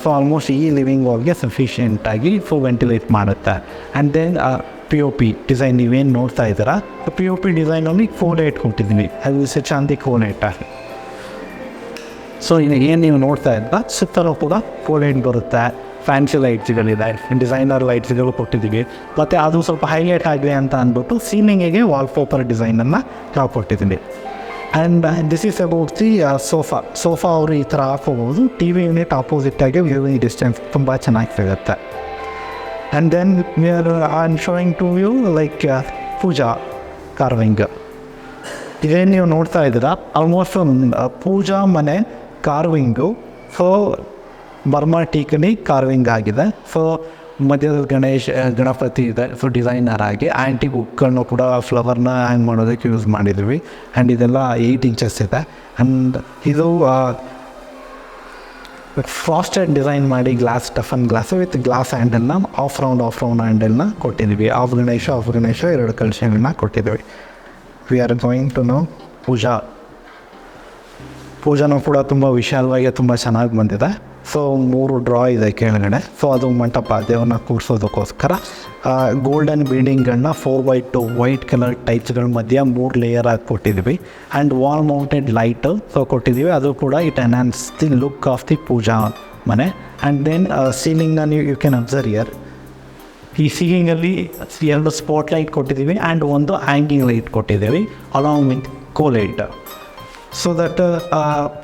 ಸೊ ಆಲ್ಮೋಸ್ಟ್ ಈ ಲಿವಿಂಗ್ ವಾಲ್ಗೆ ಸಫಿಷಿಯೆಂಟಾಗಿ ಸೊ ವೆಂಟಿಲೇಟ್ ಮಾಡುತ್ತೆ. ಆ್ಯಂಡ್ ದೆನ್ POP ಡಿಸೈನ್ ನೀವೇನು ನೋಡ್ತಾ ಇದ್ದೀರಾ, POP ಡಿಸೈನಲ್ಲಿ 4 ಲೈಟ್ ಕೊಟ್ಟಿದ್ದೀನಿ. ಅದು ಚಾಂದಿ 4 ಲೈಟ್. ಸೊ ಏನು ನೀವು ನೋಡ್ತಾ ಇದ್ದ ಸುತ್ತಲೂ ಕೂಡ 4 ಲೈಟ್ ಬರುತ್ತೆ. ಫ್ಯಾನ್ಸಿ ಲೈಟ್ಸ್ಗಳಿದೆ, ಡಿಸೈನರ್ ಲೈಟ್ಸ್ಗಳು ಕೊಟ್ಟಿದ್ದೀವಿ. ಮತ್ತು ಅದು ಸ್ವಲ್ಪ ಹೈಲೈಟ್ ಆಗಲಿ ಅಂತ ಅಂದ್ಬಿಟ್ಟು ಸೀಲಿಂಗಿಗೆ ವಾಲ್ಪೇಪರ್ ಡಿಸೈನನ್ನು ನಾವು ಕೊಟ್ಟಿದ್ದೀವಿ. And this is about the sofa ಅವರು ಈ ಥರ ಹಾಕೋಬೋದು. ಟಿ ವಿ ಯೂನಿಟ್ ಆಪೋಸಿಟಾಗಿ ವ್ಯೂವಿಂಗ್ ಡಿಸ್ಟೆನ್ಸ್ ತುಂಬ ಚೆನ್ನಾಗಿ ಸಿಗುತ್ತೆ. And then I am showing to you like puja carving. ಇದೇನು ನೀವು ನೋಡ್ತಾ ಇದ್ದೀರಾ ಆಲ್ಮೋಸ್ಟ್ ಪೂಜಾ ಮನೆ ಕಾರ್ವಿಂಗು. ಸೊ ಬರ್ಮಾ ಟೀಕಲ್ಲಿ ಕಾರ್ವಿಂಗ್ ಆಗಿದೆ. ಸೊ ಮಧ್ಯದಲ್ಲಿ ಗಣಪತಿ ಇದೆ. ಸೊ ಡಿಸೈನರ್ ಆಗಿ ಆ್ಯಂಟಿ ಬುಕ್ಗಳನ್ನು ಕೂಡ ಫ್ಲವರ್ನ ಹ್ಯಾಂಗ್ ಮಾಡೋದಕ್ಕೆ ಯೂಸ್ ಮಾಡಿದ್ವಿ. ಆ್ಯಂಡ್ ಇದೆಲ್ಲ 8 ಇಂಚಸ್ ಇದೆ. ಆ್ಯಂಡ್ ಇದು ಫ್ರಾಸ್ಟೆಡ್ ಡಿಸೈನ್ ಮಾಡಿ ಗ್ಲಾಸ್ ಟಫನ್ ಗ್ಲಾಸ್ ವಿತ್ ಗ್ಲಾಸ್ ಹ್ಯಾಂಡಲ್ನ ಆಫ್ ರೌಂಡ್ ಹ್ಯಾಂಡಲ್ನ ಕೊಟ್ಟಿದ್ವಿ. ಆಫ್ ಗಣೇಶ 2 ಕಲಶಗಳನ್ನ ಕೊಟ್ಟಿದ್ವಿ. We are going to know ಪೂಜಾನೂ ಕೂಡ ತುಂಬ ವಿಶಾಲವಾಗಿ ತುಂಬ ಚೆನ್ನಾಗಿ ಬಂದಿದೆ. ಸೊ 3 ಡ್ರಾ ಇದೆ ಕೆಳಗಡೆ. ಸೊ ಅದು ಮಂಟಪ ದೇವ್ರನ್ನ ಕೂರಿಸೋದಕ್ಕೋಸ್ಕರ ಗೋಲ್ಡನ್ ಬೀಡಿಂಗ್ಗಳನ್ನ 4x2 ವೈಟ್ ಕಲರ್ ಟೈಪ್ಸ್ಗಳ ಮಧ್ಯೆ 3 ಲೇಯರ್ ಆಗಿ ಕೊಟ್ಟಿದ್ವಿ. And wall mounted light so ಕೊಟ್ಟಿದ್ದೀವಿ. ಅದು ಕೂಡ it enhance the look of the puja ಮನೆ. ಆ್ಯಂಡ್ ದೆನ್ ಸೀಲಿಂಗ್ನ ನೀವು ಯು ಕ್ಯಾನ್ ಅಬ್ಸರ್ವ್ ಇಯರ್. ಈ ಸೀಲಿಂಗಲ್ಲಿ 2 ಸ್ಪಾಟ್ ಲೈಟ್ ಕೊಟ್ಟಿದ್ದೀವಿ ಆ್ಯಂಡ್ 1 ಹ್ಯಾಂಗಿಂಗ್ ಲೈಟ್ ಕೊಟ್ಟಿದ್ದೀವಿ ಅಲಾಂಗ್ ವಿತ್ ಕೋಲೈಟ್. ಸೊ ದಟ್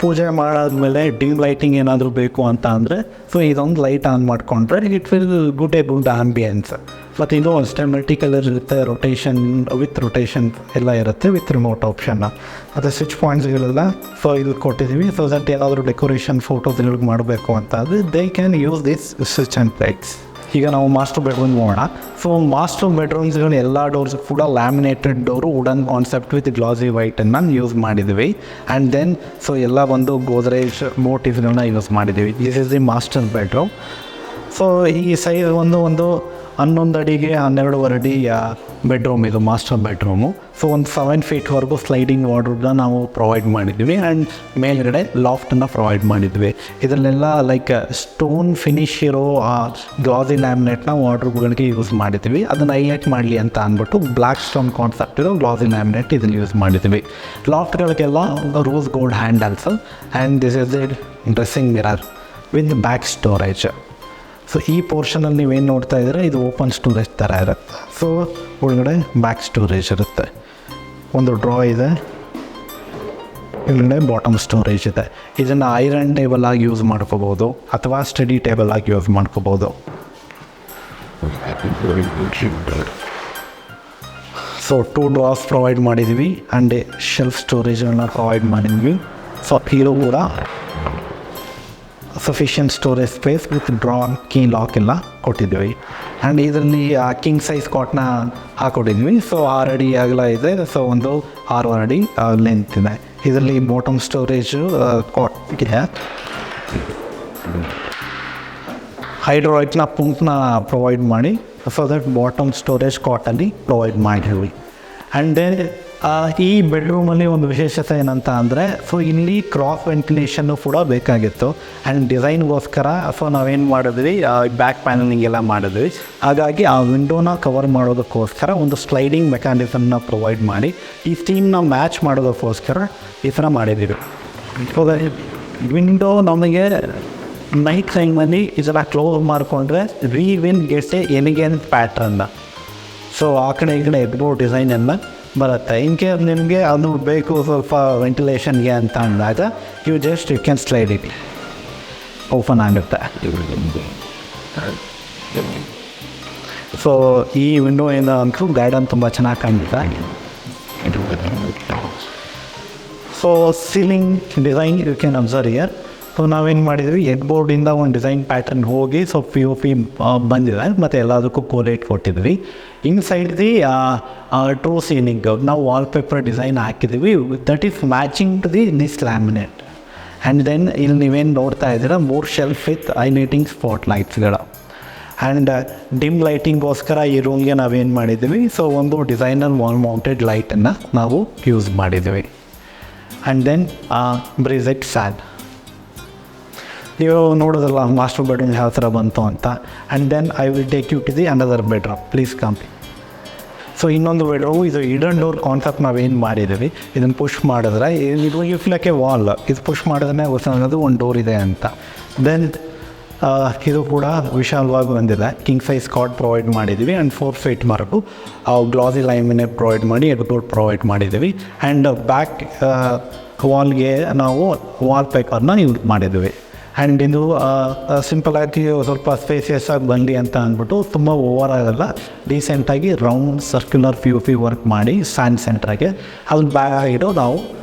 ಪೂಜೆ ಮಾಡಾದ್ಮೇಲೆ ಡಿಮ್ ಲೈಟಿಂಗ್ ಏನಾದರೂ ಬೇಕು ಅಂತ ಅಂದರೆ ಸೊ ಇದೊಂದು ಲೈಟ್ ಆನ್ ಮಾಡಿಕೊಂಡ್ರೆ ಇಟ್ ವಿಲ್ ಗುಡ್ ಆಂಬಿಯನ್ಸ್. ಮತ್ತು ಇದು ಅಷ್ಟೇ ಮಲ್ಟಿ ಕಲರ್ ಇರುತ್ತೆ. ರೊಟೇಷನ್ ಎಲ್ಲ ಇರುತ್ತೆ ವಿತ್ ರಿಮೋಟ್ ಆಪ್ಷನ್ನ. ಮತ್ತು ಸ್ವಿಚ್ ಪಾಯಿಂಟ್ಸ್ಗಳೆಲ್ಲ ಸೊ ಇದು ಕೊಟ್ಟಿದ್ದೀವಿ. ಸೊ ದಟ್ ಏನಾದರೂ ಡೆಕೋರೇಷನ್ ಫೋಟೋಸ್ಗಳಿಗೆ ಮಾಡಬೇಕು ಅಂತ ಅಂದರೆ they can use this switch and lights. ಈಗ ನಾವು ಮಾಸ್ಟರ್ ಬೆಡ್ರೂಮ್ ನೋಡೋಣ. ಸೊ ಮಾಸ್ಟರ್ ಬೆಡ್ರೂಮ್ಸ್ಗಳು ಎಲ್ಲ ಡೋರ್ಸ್ ಕೂಡ laminated door wooden concept with glossy ವೈಟನ್ನು ಯೂಸ್ ಮಾಡಿದ್ವಿ. ಆ್ಯಂಡ್ ದೆನ್ ಸೊ ಎಲ್ಲ ಒಂದು ಗೋದ್ರೇಜ್ ಮೋಟಿವ್ಸ್ಗಳನ್ನ ಯೂಸ್ ಮಾಡಿದ್ದೀವಿ. This is the master bedroom. So ಈ ಸೈಜ್ ಒಂದು 11 ಅಡಿಗೆ 12 ಅಡಿ ಬೆಡ್ರೂಮ್ ಇದು ಮಾಸ್ಟರ್ ಬೆಡ್ರೂಮು. ಸೊ ಒಂದು 7 ಫೀಟ್ವರೆಗೂ ಸ್ಲೈಡಿಂಗ್ ವಾರ್ಡ್ರೋಬ್ನ ನಾವು ಪ್ರೊವೈಡ್ ಮಾಡಿದ್ವಿ. ಆ್ಯಂಡ್ ಮೇಲ್ಗಡೆ ಲಾಫ್ಟನ್ನು ಪ್ರೊವೈಡ್ ಮಾಡಿದ್ವಿ. ಇದರಲ್ಲೆಲ್ಲ ಲೈಕ್ ಸ್ಟೋನ್ ಫಿನಿಶ್ ಇರೋ ಗ್ಲಾಸಿ ಲ್ಯಾಮಿನೇಟ್ನ ವಾರ್ಡ್ರೋಬ್ಗಳಿಗೆ ಯೂಸ್ ಮಾಡಿದ್ವಿ. ಅದನ್ನು ಹೈಲೈಟ್ ಮಾಡಲಿ ಅಂತ ಅಂದ್ಬಿಟ್ಟು ಬ್ಲ್ಯಾಕ್ ಸ್ಟೋನ್ ಕಾನ್ಸೆಪ್ಟ್ ಇರೋ ಗ್ಲಾಸಿ ಲ್ಯಾಮಿನೇಟ್ ಇದನ್ನು ಯೂಸ್ ಮಾಡಿದ್ವಿ. ಲಾಫ್ಟ್ಗಳಿಗೆಲ್ಲ rose gold handles. And this is the dressing mirror with back storage. So ಈ ಪೋರ್ಷನಲ್ಲಿ ನೀವೇನು ನೋಡ್ತಾ ಇದ್ದೀರಾ ಇದು ಓಪನ್ ಸ್ಟೋರೇಜ್ ಥರ ಇರುತ್ತೆ. ಸೊ ಒಳಗಡೆ ಬ್ಯಾಕ್ ಸ್ಟೋರೇಜ್ ಇರುತ್ತೆ. ಒಂದು ಡ್ರಾ ಇದೆ, ಇಲ್ಲೇ ಬಾಟಮ್ ಸ್ಟೋರೇಜ್ ಇದೆ. ಇದನ್ನು ಐರನ್ ಟೇಬಲ್ ಆಗಿ ಯೂಸ್ ಮಾಡ್ಕೋಬೋದು ಅಥವಾ ಸ್ಟಡಿ ಟೇಬಲ್ ಆಗಿ ಯೂಸ್ ಮಾಡ್ಕೋಬೋದು. ಸೊ 2 ಡ್ರಾಸ್ ಪ್ರೊವೈಡ್ ಮಾಡಿದ್ವಿ ಆ್ಯಂಡ್ ಶೆಲ್ಫ್ ಸ್ಟೋರೇಜನ್ನು ಪ್ರೊವೈಡ್ ಮಾಡಿದ್ವಿ. ಸೊ ಇದು ಕೂಡ sufficient storage space with draw key lock ಎಲ್ಲ ಕೊಟ್ಟಿದ್ದೀವಿ. ಆ್ಯಂಡ್ ಇದರಲ್ಲಿ ಕಿಂಗ್ ಸೈಜ್ ಕಾಟ್ನ ಹಾಕ್ಕೊಟ್ಟಿದ್ವಿ. ಸೊ 6 ಅಡಿ ಅಗಲ ಇದೆ. ಸೊ ಒಂದು 6 ಅಡಿ ಲೆಂತ್ ಇದೆ. ಇದರಲ್ಲಿ ಬಾಟಮ್ ಸ್ಟೋರೇಜು ಕಾಟ್ ಇದೆ. ಹೈಡ್ರಾಲಿಕ್ನ ಪಂಪ್ನ ಪ್ರೊವೈಡ್ ಮಾಡಿ ಸೊ ದಟ್ ಬಾಟಮ್ ಸ್ಟೋರೇಜ್ ಕಾಟಲ್ಲಿ ಪ್ರೊವೈಡ್ ಮಾಡಿದ್ವಿ. ಆ್ಯಂಡ್ ದೆನ್ ಈ ಬೆಡ್ರೂಮಲ್ಲಿ ಒಂದು ವಿಶೇಷತೆ ಏನಂತ ಅಂದರೆ ಸೊ ಇಲ್ಲಿ ಕ್ರಾಸ್ ವೆಂಟಿಲೇಷನ್ನು ಕೂಡ ಬೇಕಾಗಿತ್ತು. ಆ್ಯಂಡ್ ಡಿಸೈನ್ಗೋಸ್ಕರ ಸೊ ನಾವೇನು ಮಾಡಿದ್ವಿ ಬ್ಯಾಕ್ ಪ್ಯಾನಲಿಂಗ್ ಎಲ್ಲ ಮಾಡಿದ್ವಿ. ಹಾಗಾಗಿ ಆ ವಿಂಡೋನ ಕವರ್ ಮಾಡೋದಕ್ಕೋಸ್ಕರ ಒಂದು ಸ್ಲೈಡಿಂಗ್ ಮೆಕ್ಯಾನಿಸಮ್ನ ಪ್ರೊವೈಡ್ ಮಾಡಿ ಈ ಥೀಮ್ನ ಮ್ಯಾಚ್ ಮಾಡೋದಕ್ಕೋಸ್ಕರ ಈ ಥರ ಮಾಡಿದ್ದೀವಿ. ಸೊ ವಿಂಡೋ ನಮಗೆ ನೈಟ್ ಟೈಮಲ್ಲಿ ಇದನ್ನು ಕ್ಲೋಸ್ ಮಾಡಿಕೊಂಡ್ರೆ ವಿನ್ ಗೆಟ್ಸ್ ಎ ಎಲಿಗೆನ್ಸ್ ಪ್ಯಾಟ್ರನ್ನ. ಸೊ ಆ ಕಡೆ ಈ ಕಡೆ ಎದ್ಗೋ ಡಿಸೈನ್ ಎಲ್ಲ ಬರುತ್ತೆ. ಇನ್ ಕೇಸ್ ನಿಮಗೆ ಅದು ಬೇಕು ಸ್ವಲ್ಪ ವೆಂಟಿಲೇಷನ್ಗೆ ಅಂತ ಅಂದಾಗ you can slide it, open ಆಗುತ್ತೆ. ಸೊ ಈ ವಿಂಡೋಯಿಂದ ಅಂತೂ ಗಾರ್ಡನ್ ತುಂಬ ಚೆನ್ನಾಗಿ ಕಾಣುತ್ತೆ. So ceiling design you can observe here. So ನಾವೇನು ಮಾಡಿದ್ವಿ, ಎಗ್ ಬೋರ್ಡಿಂದ ಒಂದು ಡಿಸೈನ್ ಪ್ಯಾಟರ್ನ್ ಹೋಗಿ ಸೊ POP ಬಂದಿದೆ ಮತ್ತು ಎಲ್ಲದಕ್ಕೂ ಕೋಲೇಟ್ ಕೊಟ್ಟಿದ್ವಿ. ಇನ್ಸೈಡ್ದಿ ಟ್ರೂ ಸೀನಿಂಗ್ ನಾವು ವಾಲ್ಪೇಪರ್ ಡಿಸೈನ್ ಹಾಕಿದ್ದೀವಿ, that is matching to this laminate. And then ಇಲ್ಲಿ ನೀವೇನು ನೋಡ್ತಾ ಇದ್ದೀರಾ 3 ಶೆಲ್ಫ್ ವಿತ್ ಹೈಲೈಟಿಂಗ್ ಸ್ಪಾಟ್ ಲೈಟ್ಸ್ಗಳು. ಆ್ಯಂಡ್ ಡಿಮ್ ಲೈಟಿಂಗೋಸ್ಕರ ಈ ರೂಮ್ಗೆ ನಾವೇನು ಮಾಡಿದ್ದೀವಿ, ಸೊ ಒಂದು ಡಿಸೈನರ್ ವಾಲ್ ಮೌಂಟೆಡ್ ಲೈಟನ್ನು ನಾವು ಯೂಸ್ ಮಾಡಿದ್ದೀವಿ. ಆ್ಯಂಡ್ ದೆನ್ ಬ್ರಿಜೆಟ್ ಫ್ಯಾನ್ ನೀವು ನೋಡೋದಲ್ಲ ಮಾಸ್ಟರ್ ಬೆಡ್ರೂಮ್ ಯಾವ ಥರ ಬಂತು ಅಂತ. And then I will take you to the another bedroom, please come. So ಇನ್ನೊಂದು ಬೆಡ್ರೂಮ್, ಇದು ಹಿಡನ್ ಡೋರ್ ಕಾನ್ಸೆಪ್ಟ್ ನಾವೇನು ಮಾಡಿದ್ದೀವಿ, ಇದನ್ನು ಪುಷ್ ಮಾಡಿದ್ರೆ ಇದು ಇಫ್ಲಕ್ಕೆ ವಾಲ್, ಇದು ಪುಷ್ ಮಾಡಿದ್ರೆ ಗೊತ್ತಾಗೋದು ಒಂದು ಡೋರ್ ಇದೆ ಅಂತ. ದೆನ್ ಇದು ಕೂಡ ವಿಶಾಲವಾಗಿ ಬಂದಿದೆ, ಕಿಂಗ್ ಸೈಜ್ ಕಾಟ್ ಪ್ರೊವೈಡ್ ಮಾಡಿದ್ದೀವಿ. And 4 feet mark glossy laminate provide ಮಾಡಿ ಎಡ್ಬೋರ್ಡ್ ಪ್ರೊವೈಡ್ ಮಾಡಿದ್ದೀವಿ. ಆ್ಯಂಡ್ ಬ್ಯಾಕ್ ವಾಲ್ಗೆ ನಾವು ವಾಲ್ಪೇಪರ್ನ ಯೂಸ್ ಮಾಡಿದ್ದೀವಿ. ಆ್ಯಂಡ್ ಇದು ಸಿಂಪಲಾಗಿ ಸ್ವಲ್ಪ ಸ್ಪೇಸಿಯಸ್ ಆಗಿ ಬರಲಿ ಅಂತ ಅಂದ್ಬಿಟ್ಟು ತುಂಬ ಓವರ್ ಆಗಲ್ಲ, ಡೀಸೆಂಟಾಗಿ ರೌಂಡ್ ಸರ್ಕ್ಯುಲರ್ POP ವರ್ಕ್ ಮಾಡಿ ಸ್ಟ್ಯಾಂಡ್ ಸೆಂಟ್ರಾಗೆ ಅದ್ರ ಬ್ಯಾಗ್ ಆಗಿರೋ ನಾವು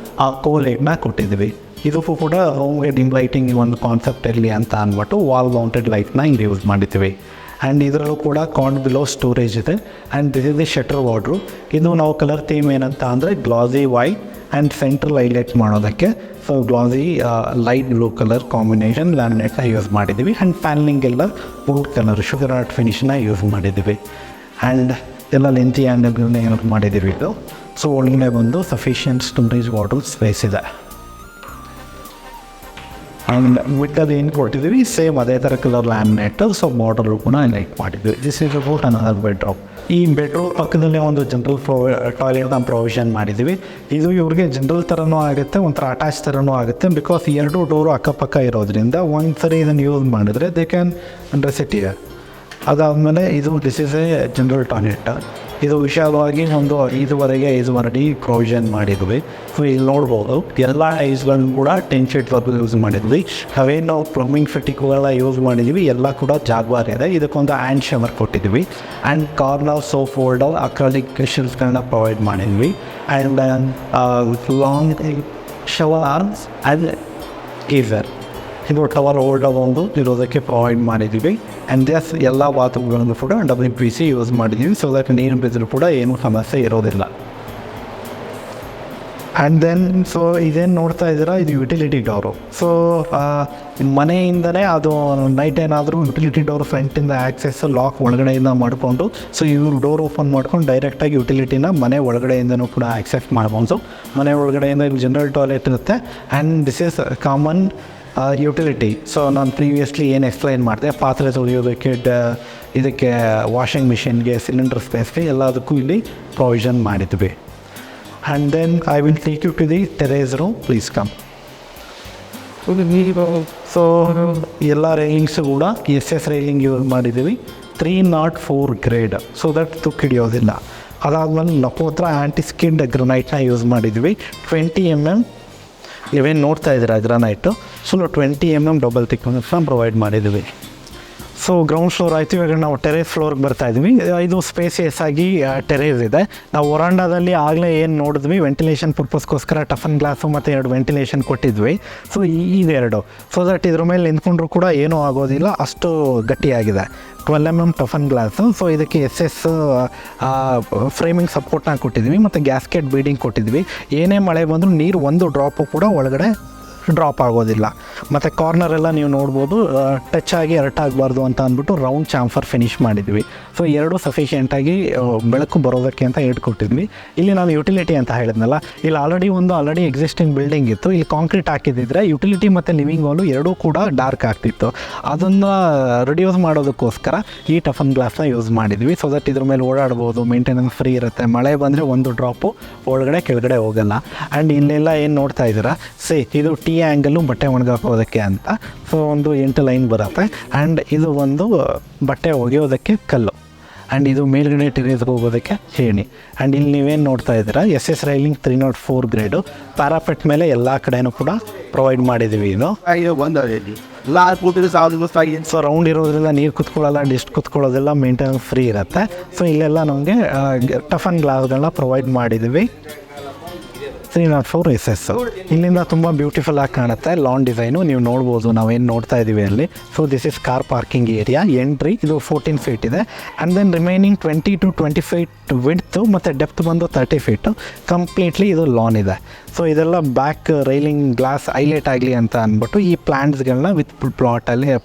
ಆ ಕೋಲೇಟ್ನ ಕೊಟ್ಟಿದ್ದೀವಿ. ಇದಕ್ಕೂ ಕೂಡ ರೂಮ್ಗೆ ಡಿಮ್ ಲೈಟಿಂಗ್ ಒಂದು ಕಾನ್ಸೆಪ್ಟ್ ಇರಲಿ ಅಂತ ಅಂದ್ಬಿಟ್ಟು ವಾಲ್ ಮೌಂಟೆಡ್ ಲೈಟ್ನ ಇಲ್ಲಿ ಯೂಸ್ ಮಾಡಿದ್ದೀವಿ. ಆ್ಯಂಡ್ ಇದರಲ್ಲೂ ಕೂಡ ಕಾನ್ ಬಿಲೋ ಸ್ಟೋರೇಜ್ ಇದೆ. And this is the shutter wardrobe. ಇದು ನಾವು ಕಲರ್ ಥೀಮ್ ಏನಂತ ಅಂದರೆ glossy white and central highlight ಮಾಡೋದಕ್ಕೆ so glossy light blue colour combination ಲ್ಯಾಮಿನೇಟ್ನ ಯೂಸ್ ಮಾಡಿದ್ದೀವಿ. ಆ್ಯಂಡ್ ಪ್ಯಾನಲಿಂಗ್ ಎಲ್ಲ ವುಡ್ ಕಲರ್ ಶುಗರ್ ಆರ್ಟ್ ಫಿನಿಷ್ನ ಯೂಸ್ ಮಾಡಿದ್ದೀವಿ. ಆ್ಯಂಡ್ ಎಲ್ಲ ಲೆಂತಿ ಹ್ಯಾಂಡಲ್ಗಳನ್ನ ಯೂಸ್ ಮಾಡಿದ್ದೀವಿ. ಇದು ಸೊ ಒಳಗಡೆ ಬಂದು ಸಫಿಷಿಯಂಟ್ ಸ್ಟೋರೇಜ್ ವಾಟರ್ ಸ್ಪೇಸ್ ಇದೆ. ಆ್ಯಂಡ್ ವಿಟ್ಟಲ್ಲಿ ಏನು ಕೊಟ್ಟಿದ್ದೀವಿ ಸೇಮ್ ಅದೇ ಥರ ಕಲರ್ ಲ್ಯಾಮಿನೇಟ್, ಸೊ ಬಾರ್ಡರ್ ಕೂಡ ಲೈಟ್ ಮಾಡಿದ್ವಿ. This is about another bedroom. ಈ ಬೆಡ್ರೂಮ್ ಪಕ್ಕದಲ್ಲೇ ಒಂದು ಜನರಲ್ ಟಾಯ್ಲೆಟ್ನ ಪ್ರೊವಿಷನ್ ಮಾಡಿದ್ದೀವಿ. ಇದು ಇವ್ರಿಗೆ ಜನರಲ್ ಥರನೂ ಆಗುತ್ತೆ, ಒಂಥರ ಅಟ್ಯಾಚ್ ಥರನೂ ಆಗುತ್ತೆ. ಬಿಕಾಸ್ 2 ಡೋರು ಅಕ್ಕಪಕ್ಕ ಇರೋದ್ರಿಂದ ಒಂದು ಸರಿ ಇದನ್ನು ಯೂಸ್ ಮಾಡಿದ್ರೆ they can dress it year. ಅದಾದಮೇಲೆ ಇದು this is A general toilet. ಇದು ವಿಶಾಲವಾಗಿ ಒಂದು 5 ಅಡಿ ಪ್ರೊವಿಷನ್ ಮಾಡಿದ್ವಿ. ಸೊ ಇಲ್ಲಿ ನೋಡ್ಬೋದು ಎಲ್ಲ ಐಸ್ಗಳನ್ನು ಕೂಡ 10 ಫೀಟ್ ವರ್ಗು ಯೂಸ್ ಮಾಡಿದ್ವಿ. ನಾವೇನು ನಾವು ಪ್ಲಂಬಿಂಗ್ ಫಿಟ್ಟಿಂಗ್ಗಳೆಲ್ಲ ಯೂಸ್ ಮಾಡಿದ್ವಿ ಎಲ್ಲ ಕೂಡ ಜಾಗ್ವಾರ್ ಇದೆ. ಇದಕ್ಕೊಂದು ಹ್ಯಾಂಡ್ ಶವರ್ ಕೊಟ್ಟಿದ್ವಿ. And corner soap holder acrylic ಶೆಲ್ಫ್ಗಳನ್ನ ಪ್ರೊವೈಡ್ ಮಾಡಿದ್ವಿ. And long shower arms and geyser ಇದು ಟವರ್ ಹೋಲ್ಡರ್ ಒಂದು ಇರೋದಕ್ಕೆ ಪ್ರೊವೈಡ್ ಮಾಡಿದ್ದೀವಿ. ಆ್ಯಂಡ್ ದಸ್ ಎಲ್ಲ ಬಾತ್ರೂಮ್ಗಳನ್ನು ಕೂಡ WPC ಯೂಸ್ ಮಾಡಿದ್ದೀವಿ. ಸೊ ದಟ್ ನೀರು ಬಿದ್ದರೂ ಕೂಡ ಏನೂ ಸಮಸ್ಯೆ ಇರೋದಿಲ್ಲ. ಆ್ಯಂಡ್ ದೆನ್ ಸೊ ಇದೇನು ನೋಡ್ತಾ ಇದ್ದೀರಾ, ಇದು ಯುಟಿಲಿಟಿ ಡೋರು. ಸೊ ಮನೆಯಿಂದಲೇ ಅದು ನೈಟ್ ಏನಾದರೂ ಯುಟಿಲಿಟಿ ಡೋರ್ ಫ್ರಂಟಿಂದ ಆ್ಯಕ್ಸೆಸ್ ಲಾಕ್ ಒಳಗಡೆಯಿಂದ ಮಾಡಿಕೊಂಡು ಸೊ ಇವರು ಡೋರ್ ಓಪನ್ ಮಾಡ್ಕೊಂಡು ಡೈರೆಕ್ಟಾಗಿ ಯುಟಿಲಿಟಿನ ಮನೆ ಒಳಗಡೆಯಿಂದನೂ ಕೂಡ ಆ್ಯಕ್ಸೆಸ್ ಮಾಡ್ಬೋದು. ಮನೆ ಒಳಗಡೆಯಿಂದ ಇಲ್ಲಿ ಜನರಲ್ ಟಾಯ್ಲೆಟ್ ಇರುತ್ತೆ. And this is common utility. So ನಾನು ಪ್ರೀವಿಯಸ್ಲಿ ಏನು ಎಕ್ಸ್ಪ್ಲೈನ್ ಮಾಡಿದೆ, ಪಾತ್ರೆ ತೊಳೆಯೋದಕ್ಕೆ ಇದಕ್ಕೆ ವಾಷಿಂಗ್ ಮಿಷಿನ್ಗೆ ಸಿಲಿಂಡರ್ ಸ್ಪೇಸ್ಗೆ ಎಲ್ಲದಕ್ಕೂ ಇಲ್ಲಿ ಪ್ರೊವಿಷನ್ ಮಾಡಿದ್ವಿ. And then I will take you to the terrace room, please come. So ಎಲ್ಲ ರೈಲಿಂಗ್ಸು ಕೂಡ SS ರೈಲಿಂಗ್ ಯೂಸ್ ಮಾಡಿದ್ದೀವಿ, 304 ಗ್ರೇಡ್, ಸೊ ದಟ್ ತುಕ್ಕು ಹಿಡಿಯೋದಿಲ್ಲ. ಅದಾದಮೇಲೆ ಲಪೋತ್ರ ಆ್ಯಂಟಿ ಸ್ಕಿಡ್ ಗ್ರನೈಟ್ನ ಯೂಸ್ ಮಾಡಿದ್ವಿ. 20 mm ಇವೇನು ನೋಡ್ತಾ ಇದ್ದೀರಾ ಗ್ರಾನೈಟು, ಸೊ 20 mm ಡಬಲ್ ಥಿಕ್ನೆಸ್ನ ಪ್ರೊವೈಡ್ ಮಾಡಿದ್ವಿ. ಸೊ ಗ್ರೌಂಡ್ ಫ್ಲೋರ್ ಆಯಿತು. ಇವಾಗ ನಾವು ಟೆರೇಸ್ ಫ್ಲೋರ್ಗೆ ಬರ್ತಾಯಿದ್ವಿ. ಇದು ಸ್ಪೇಸಿಯಸ್ ಆಗಿ ಟೆರೇಸ್ ಇದೆ. ನಾವು ವರಾಂಡಾದಲ್ಲಿ ಆಗಲೇ ಏನು ನೋಡಿದ್ವಿ, ವೆಂಟಿಲೇಷನ್ ಪರ್ಪಸ್ಗೋಸ್ಕರ ಟಫನ್ ಗ್ಲಾಸು ಮತ್ತು 2 ವೆಂಟಿಲೇಷನ್ ಕೊಟ್ಟಿದ್ವಿ. ಸೊ ಇದೆರಡು, ಸೊ ದಟ್ ಇದ್ರ ಮೇಲೆ ನಿಂತ್ಕೊಂಡ್ರೂ ಕೂಡ ಏನೂ ಆಗೋದಿಲ್ಲ, ಅಷ್ಟು ಗಟ್ಟಿಯಾಗಿದೆ. 12 mm ಟಫನ್ ಗ್ಲಾಸು. ಸೊ ಇದಕ್ಕೆ SS ಫ್ರೇಮಿಂಗ್ ಸಪೋರ್ಟ್ನ ಕೊಟ್ಟಿದ್ವಿ ಮತ್ತು ಗ್ಯಾಸ್ಕೆಟ್ ಬೀಡಿಂಗ್ ಕೊಟ್ಟಿದ್ವಿ. ಏನೇ ಮಳೆ ಬಂದರೂ ನೀರು ಒಂದು ಡ್ರಾಪು ಕೂಡ ಒಳಗಡೆ ಡ್ರಾಪ್ ಆಗೋದಿಲ್ಲ. ಮತ್ತು ಕಾರ್ನರೆಲ್ಲ ನೀವು ನೋಡ್ಬೋದು ಟಚ್ ಆಗಿ ಆಗಬಾರ್ದು ಅಂತ ಅಂದ್ಬಿಟ್ಟು ರೌಂಡ್ ಚಾಂಫರ್ ಫಿನಿಷ್ ಮಾಡಿದ್ವಿ. ಸೊ ಎರಡು ಸಫಿಷಿಯೆಂಟಾಗಿ ಬೆಳಕು ಬರೋದಕ್ಕೆ ಅಂತ ಹೇಳ್ಕೊಟ್ಟಿದ್ವಿ. ಇಲ್ಲಿ ನಾನು ಯುಟಿಲಿಟಿ ಅಂತ ಹೇಳಿದ್ನಲ್ಲ, ಇಲ್ಲಿ ಆಲ್ರೆಡಿ ಎಕ್ಸಿಸ್ಟಿಂಗ್ ಬಿಲ್ಡಿಂಗ್ ಇತ್ತು. ಇಲ್ಲಿ ಕಾಂಕ್ರೀಟ್ ಹಾಕಿದ್ದಿದ್ರೆ ಯುಟಿಲಿಟಿ ಮತ್ತು ಲಿವಿಂಗ್ ಹಾಲು ಎರಡೂ ಕೂಡ ಡಾರ್ಕ್ ಆಗ್ತಿತ್ತು. ಅದನ್ನು ರಿಡ್ಯೂಸ್ ಮಾಡೋದಕ್ಕೋಸ್ಕರ ಈ ಟಫನ್ ಗ್ಲಾಸ್ನ ಯೂಸ್ ಮಾಡಿದ್ವಿ. ಸೊ ದಟ್ ಇದ್ರ ಮೇಲೆ ಓಡಾಡ್ಬೋದು, ಮೇಂಟೆನೆನ್ಸ್ ಫ್ರೀ ಇರುತ್ತೆ. ಮಳೆ ಬಂದರೆ ಒಂದು ಡ್ರಾಪು ಒಳಗಡೆ ಕೆಳಗಡೆ ಹೋಗಲ್ಲ. ಆ್ಯಂಡ್ ಇಲ್ಲೆಲ್ಲ ಏನು ನೋಡ್ತಾ ಇದ್ದೀರಾ, ಇದು T ಆ್ಯಂಗಲ್ಲು ಬಟ್ಟೆ ಒಣಗಾಕೋದಕ್ಕೆ ಅಂತ. ಸೊ ಒಂದು 8 ಲೈನ್ ಬರುತ್ತೆ. ಆ್ಯಂಡ್ ಇದು ಒಂದು ಬಟ್ಟೆ ಒಗೆಯೋದಕ್ಕೆ ಕಲ್ಲು. ಆ್ಯಂಡ್ ಇದು ಮೇಲ್ಗಡೆ ಟೆರೇಸ್ಗೆ ಹೋಗೋದಕ್ಕೆ ಏಣಿ. ಆ್ಯಂಡ್ ಇಲ್ಲಿ ನೀವೇನು ನೋಡ್ತಾ ಇದ್ದೀರಾ, SS ರೈಲಿಂಗ್ 304 ಗ್ರೇಡು. ಪ್ಯಾರಾಪೆಟ್ ಮೇಲೆ ಎಲ್ಲ ಕಡೆಯೂ ಕೂಡ ಪ್ರೊವೈಡ್ ಮಾಡಿದ್ದೀವಿ. ಇದು ಸೊ ರೌಂಡ್ ಇರೋದ್ರಿಂದ ನೀರು ಕುತ್ಕೊಳ್ಳಲ್ಲ, ಡಿಸ್ಟ್ ಕುತ್ಕೊಳ್ಳೋದೆಲ್ಲ ಮೇಂಟೆನೆನ್ಸ್ ಫ್ರೀ ಇರುತ್ತೆ. ಸೊ ಇಲ್ಲೆಲ್ಲ ನಮಗೆ ಟಫನ್ ಗ್ಲಾಸ್ಗಳನ್ನ ಪ್ರೊವೈಡ್ ಮಾಡಿದ್ದೀವಿ. 304 SS. ಇಲ್ಲಿಂದ ತುಂಬ ಬ್ಯೂಟಿಫುಲ್ ಆಗಿ ಕಾಣುತ್ತೆ. ಲಾನ್ ಡಿಸೈನು ನೀವು ನೋಡ್ಬೋದು, ನಾವೇನು ನೋಡ್ತಾ ಇದ್ದೀವಿ ಅಲ್ಲಿ. So this is car parking area. Entry ಇದು 14 ಫೀಟ್ ಇದೆ. And then remaining 20 to 20 feet width ಮತ್ತು ಡೆಪ್ತ್ ಬಂದು 30 ಫೀಟು. ಕಂಪ್ಲೀಟ್ಲಿ ಇದು ಲಾನ್ ಇದೆ. ಸೊ ಇದೆಲ್ಲ ಬ್ಯಾಕ್ ರೈಲಿಂಗ್ ಗ್ಲಾಸ್ ಹೈಲೈಟ್ ಆಗಲಿ ಅಂತ ಅಂದ್ಬಿಟ್ಟು ಈ ಪ್ಲ್ಯಾಂಟ್ಸ್ಗಳನ್ನ ವಿತ್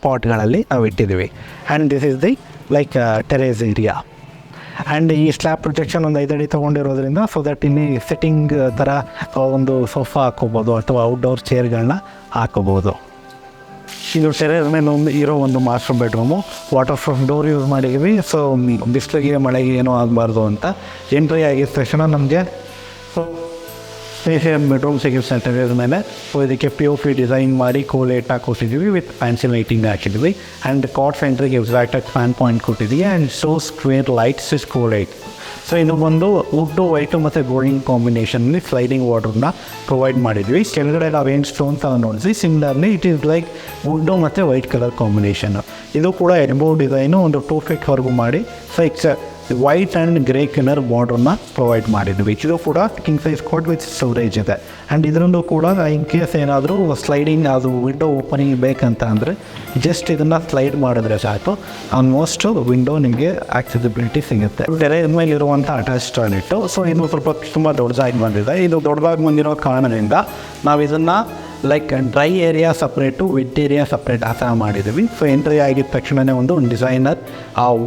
ಪಾಟ್ಗಳಲ್ಲಿ ನಾವು ಇಟ್ಟಿದ್ದೀವಿ. And this is the like terrace area. And ಈ ಸ್ಲ್ಯಾಬ್ ಪ್ರೊಜೆಕ್ಷನ್ ಒಂದು 5 ಅಡಿ ತೊಗೊಂಡಿರೋದ್ರಿಂದ ಸೊ ದಟ್ ಇಲ್ಲಿ ಸಿಟ್ಟಿಂಗ್ ಥರ ಒಂದು ಸೋಫಾ ಹಾಕೋಬೋದು ಅಥವಾ ಔಟ್ಡೋರ್ ಚೇರ್ಗಳನ್ನ ಹಾಕೋಬೋದು. ಇದು ಟೆರೇಸ್ ಮೇಲೆ ಇರೋ ಒಂದು master bedroom. Water proof door use ಮಾಡಿದ್ದೀವಿ. ಸೊ ಬಿಸಿಲಿಗೆ ಮಳೆಗೆ ಏನೂ ಆಗಬಾರ್ದು ಅಂತ. ಎಂಟ್ರಿ ಆಗಿದ ತಕ್ಷಣ ನಮಗೆ ಸೊ ಸ್ಪೇಷಿಯಸ್ ಬೆಡ್ರೂಮ್ ಸಿಗುತ್ತೆ ಟೆರೇಸ್ ಮೇಲೆ. ಸೊ ಇದಕ್ಕೆ POP ಡಿಸೈನ್ ಮಾಡಿ ಕೋಲೇಟ್ ಹಾಕೊಟ್ಟಿದ್ದೀವಿ ವಿತ್ ಫ್ಯಾನ್ಸಿ ಲೈಟಿಂಗ್ ಹಾಕಿದ್ವಿ. ಆ್ಯಂಡ್ ಕಾಟ್ ಸೆಂಟ್ರಿಗೆ ಎಕ್ಸಾಕ್ಟಾಗಿ ಫ್ಯಾನ್ ಪಾಯಿಂಟ್ ಕೊಟ್ಟಿದ್ದೀವಿ. And so square lights is cove light. So ಇದು ಬಂದು ವುಡ್ಡು ವೈಟು ಮತ್ತು ಗೋಲ್ಡನ್ ಕಾಂಬಿನೇಷನಲ್ಲಿ ಸ್ಲೈಡಿಂಗ್ ವಾಟರ್ನ ಪ್ರೊವೈಡ್ ಮಾಡಿದ್ವಿ. ಕೆಳಗಡೆ ನಾವೇನು ಸ್ಟೋನ್ಸ್ ನೋಡಿದ್ವಿ, similarly it is like wood ಮತ್ತು ವೈಟ್ ಕಲರ್ ಕಾಂಬಿನೇಷನ್ನು. ಇದು ಕೂಡ ಎಲ್ಬೋ ಡಿಸೈನು ಒಂದು 2 ಫೀಟ್ವರೆಗೂ ಮಾಡಿ so white and grey colour ಬಾರ್ಡ್ರನ್ನ ಪ್ರೊವೈಡ್ ಮಾಡಿದ್ವಿ. ಇದು ಕೂಡ king size cot with storage ಇದೆ. ಆ್ಯಂಡ್ ಇದರಲ್ಲೂ ಕೂಡ ಇನ್ ಕೇಸ್ ಏನಾದರೂ ಸ್ಲೈಡಿಂಗ್ ಅದು ವಿಂಡೋ ಓಪನಿಂಗ್ ಬೇಕಂತ ಅಂದರೆ ಜಸ್ಟ್ ಇದನ್ನು ಸ್ಲೈಡ್ ಮಾಡಿದ್ರೆ ಸಾಕು, ಆಲ್ಮೋಸ್ಟ್ ವಿಂಡೋ ನಿಮಗೆ ಆಕ್ಸೆಸಿಬಿಲಿಟಿ ಸಿಗುತ್ತೆ. ಟೆರೇಸ್ ಮೇಲೆ ಇರುವಂಥ ಅಟ್ಯಾಚ್ ಟಾಯ್ಲೆಟು. ಸೊ ಇದು ಸ್ವಲ್ಪ ತುಂಬ ದೊಡ್ಡದಾಗಿ ಬಂದಿದೆ. ಇದು ದೊಡ್ಡದಾಗಿ ಬಂದಿರೋ ಕಾರಣದಿಂದ ನಾವು ಇದನ್ನು like dry area separate, wet area separate ಆ ಥರ ಮಾಡಿದ್ದೀವಿ. ಸೊ ಎಂಟ್ರಿ ಆಗಿದ ತಕ್ಷಣವೇ ಒಂದು designer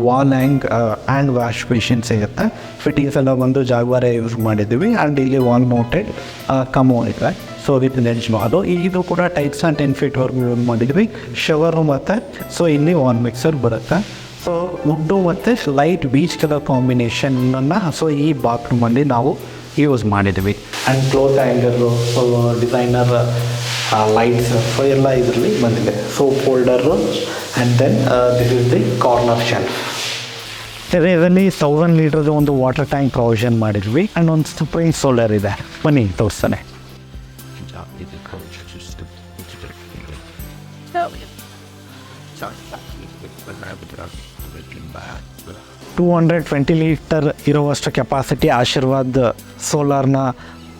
wall and wash basin ಸಿಗುತ್ತೆ. ಫಿಟ್ಟಿಂಗ್ಸ್ ಎಲ್ಲ ಬಂದು ಜಾಗ್ವಾರೆ ಯೂಸ್ ಮಾಡಿದ್ದೀವಿ. ಆ್ಯಂಡ್ ಇಲ್ಲಿ ವಾಲ್ ಮೌಂಟೆಡ್ ಕಮೋಡ್ ಇದೆ. ಸೊ ವಿತ್ ಲೆಂಚ್ ಬಾಲು. ಇದು ಕೂಡ ಟೈಪ್ಸ್ ಆ್ಯಂಡ್ 10 ಫೀಟ್ವರೆಗೂ ಯೂಸ್ ಮಾಡಿದ್ವಿ. ಶವರು ಮತ್ತು ಸೊ ಇಲ್ಲಿ ವಾಲ್ ಮಿಕ್ಸರ್ ಬರುತ್ತೆ. ಸೊ ವುಡ್ಡು ಮತ್ತು ಲೈಟ್ ಬೀಚ್ ಕಲರ್ ಕಾಂಬಿನೇಷನನ್ನು ಸೊ ಈ ಬಾತ್ರೂಮಲ್ಲಿ ನಾವು ಯೂಸ್ ಮಾಡಿದ್ವಿ. And cloth hanger, so designer lights so ಎಲ್ಲ ಇದರಲ್ಲಿ ಬಂದಿದೆ. Soap holder and then this is the corner shelf. ಟೆರೇಸಲ್ಲಿ 1000 ಲೀಟರ್ದು ಒಂದು ವಾಟರ್ ಟ್ಯಾಂಕ್ ಪ್ರೊವಿಷನ್ ಮಾಡಿದ್ವಿ. ಆ್ಯಂಡ್ ಒಂದು ಸ್ಪ್ರಿಂಗ್ ಸೋಲರ್ ಇದೆ. ಬನ್ನಿ ತೋರಿಸ್ತಾನೆ. 220 ಲೀಟರ್ ಇರುವಷ್ಟು ಕೆಪಾಸಿಟಿ ಆಶೀರ್ವಾದ್ ಸೋಲಾರ್ನ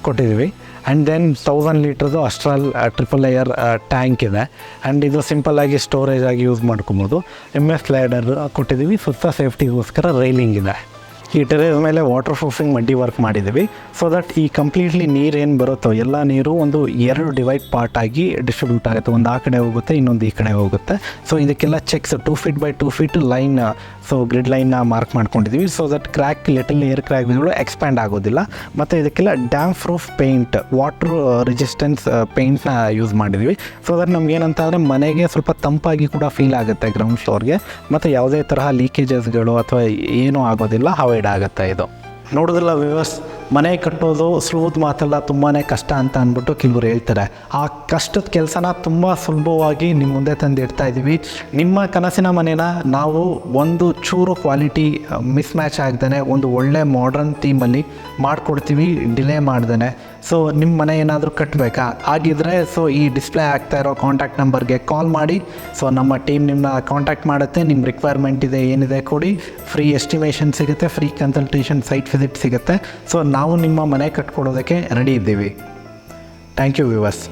ಕೊಟ್ಟಿದ್ದೀವಿ. ಆ್ಯಂಡ್ ದೆನ್ 1000 ಲೀಟ್ರದ್ದು ಅಸ್ಟ್ರಲ್ ಟ್ರಿಪಲ್ ಲೇಯರ್ ಟ್ಯಾಂಕ್ ಇದೆ. ಆ್ಯಂಡ್ ಇದು ಸಿಂಪಲ್ಲಾಗಿ ಸ್ಟೋರೇಜ್ ಆಗಿ ಯೂಸ್ ಮಾಡ್ಕೊಬೋದು. Immerse ಸ್ಲೈಡರ್ ಕೊಟ್ಟಿದ್ದೀವಿ. ಸುತ್ತ ಸೇಫ್ಟಿಗೋಸ್ಕರ ರೈಲಿಂಗ್ ಇದೆ. ಈ ಟೆರೇಸ್ ಮೇಲೆ ವಾಟರ್ ಪ್ರೂಫಿಂಗ್ ಮಡ್ಡಿ ವರ್ಕ್ ಮಾಡಿದ್ದೀವಿ. ಸೊ ದಟ್ ಈ ಕಂಪ್ಲೀಟ್ಲಿ ನೀರೇನು ಬರುತ್ತೋ ಎಲ್ಲ ನೀರು ಒಂದು 2 ಡಿವೈಡ್ ಪಾರ್ಟ್ ಆಗಿ ಡಿಸ್ಟ್ರಿಬ್ಯೂಟ್ ಆಗುತ್ತೆ. ಒಂದು ಆ ಕಡೆ ಹೋಗುತ್ತೆ, ಇನ್ನೊಂದು ಈ ಕಡೆ ಹೋಗುತ್ತೆ. ಸೊ ಇದಕ್ಕೆಲ್ಲ checks 2 feet by 2 feet line, so grid ಲೈನ್ನ ಮಾರ್ಕ್ ಮಾಡ್ಕೊಂಡಿದ್ದೀವಿ. So that crack little hair ಕ್ರ್ಯಾಕ್ಗಳು ಎಕ್ಸ್ಪ್ಯಾಂಡ್ ಆಗೋದಿಲ್ಲ. ಮತ್ತು ಇದಕ್ಕೆಲ್ಲ damp proof paint, water resistance ಪೇಂಟ್ನ ಯೂಸ್ ಮಾಡಿದ್ವಿ. ಸೊ ದಟ್ ನಮ್ಗೇನಂತ ಅಂದರೆ ಮನೆಗೆ ಸ್ವಲ್ಪ ತಂಪಾಗಿ ಕೂಡ ಫೀಲ್ ಆಗುತ್ತೆ ಗ್ರೌಂಡ್ ಫ್ಲೋರ್ಗೆ. ಮತ್ತು ಯಾವುದೇ ತರಹ ಲೀಕೇಜಸ್ಗಳು ಅಥವಾ ಏನೂ ಆಗೋದಿಲ್ಲ, ಅವಾಯ್ಡ್ ಆಗುತ್ತೆ. ಇದು ನೋಡೋದಿಲ್ಲ ವ್ಯೂವರ್ಸ್, ಮನೆ ಕಟ್ಟೋದು ಸ್ಮೂತ್ ಮಾತಲ್ಲ, ತುಂಬಾ ಕಷ್ಟ ಅಂತ ಅಂದ್ಬಿಟ್ಟು ಕೆಲವರು ಹೇಳ್ತಾರೆ. ಆ ಕಷ್ಟದ ಕೆಲಸನ ತುಂಬ ಸುಲಭವಾಗಿ ನಿಮ್ಮ ಮುಂದೆ ತಂದು ಇಡ್ತಾ ಇದ್ದೀವಿ. ನಿಮ್ಮ ಕನಸಿನ ಮನೇನ ನಾವು ಒಂದು ಚೂರು ಕ್ವಾಲಿಟಿ ಮಿಸ್ ಮ್ಯಾಚ್ ಆಗ್ದೇ ಒಂದು ಒಳ್ಳೆ ಮಾಡರ್ನ್ ಥೀಮಲ್ಲಿ ಮಾಡಿಕೊಡ್ತೀವಿ, ಡಿಲೇ ಮಾಡ್ದೇ. ಸೊ ನಿಮ್ಮ ಮನೆ ಏನಾದರೂ ಕಟ್ಟಬೇಕಾ ಆಗಿದ್ದರೆ ಸೊ ಈ ಡಿಸ್ಪ್ಲೇ ಆಗ್ತಾ ಇರೋ ಕಾಂಟ್ಯಾಕ್ಟ್ ನಂಬರ್ಗೆ ಕಾಲ್ ಮಾಡಿ. ಸೊ ನಮ್ಮ ಟೀಮ್ ನಿಮ್ಮನ್ನ ಕಾಂಟ್ಯಾಕ್ಟ್ ಮಾಡುತ್ತೆ. ನಿಮ್ಮ ರಿಕ್ವೈರ್ಮೆಂಟ್ ಇದೆ ಏನಿದೆ ಕೊಡಿ, ಫ್ರೀ ಎಸ್ಟಿಮೇಷನ್ ಸಿಗುತ್ತೆ, ಫ್ರೀ ಕನ್ಸಲ್ಟೇಷನ್, ಸೈಟ್ ವಿಸಿಟ್ ಸಿಗುತ್ತೆ. ಸೊ ನಾವು ನಿಮ್ಮ ಮನೆ ಕಟ್ಕೊಡೋದಕ್ಕೆ ರೆಡಿ ಇದ್ದೀವಿ. Thank you viewers.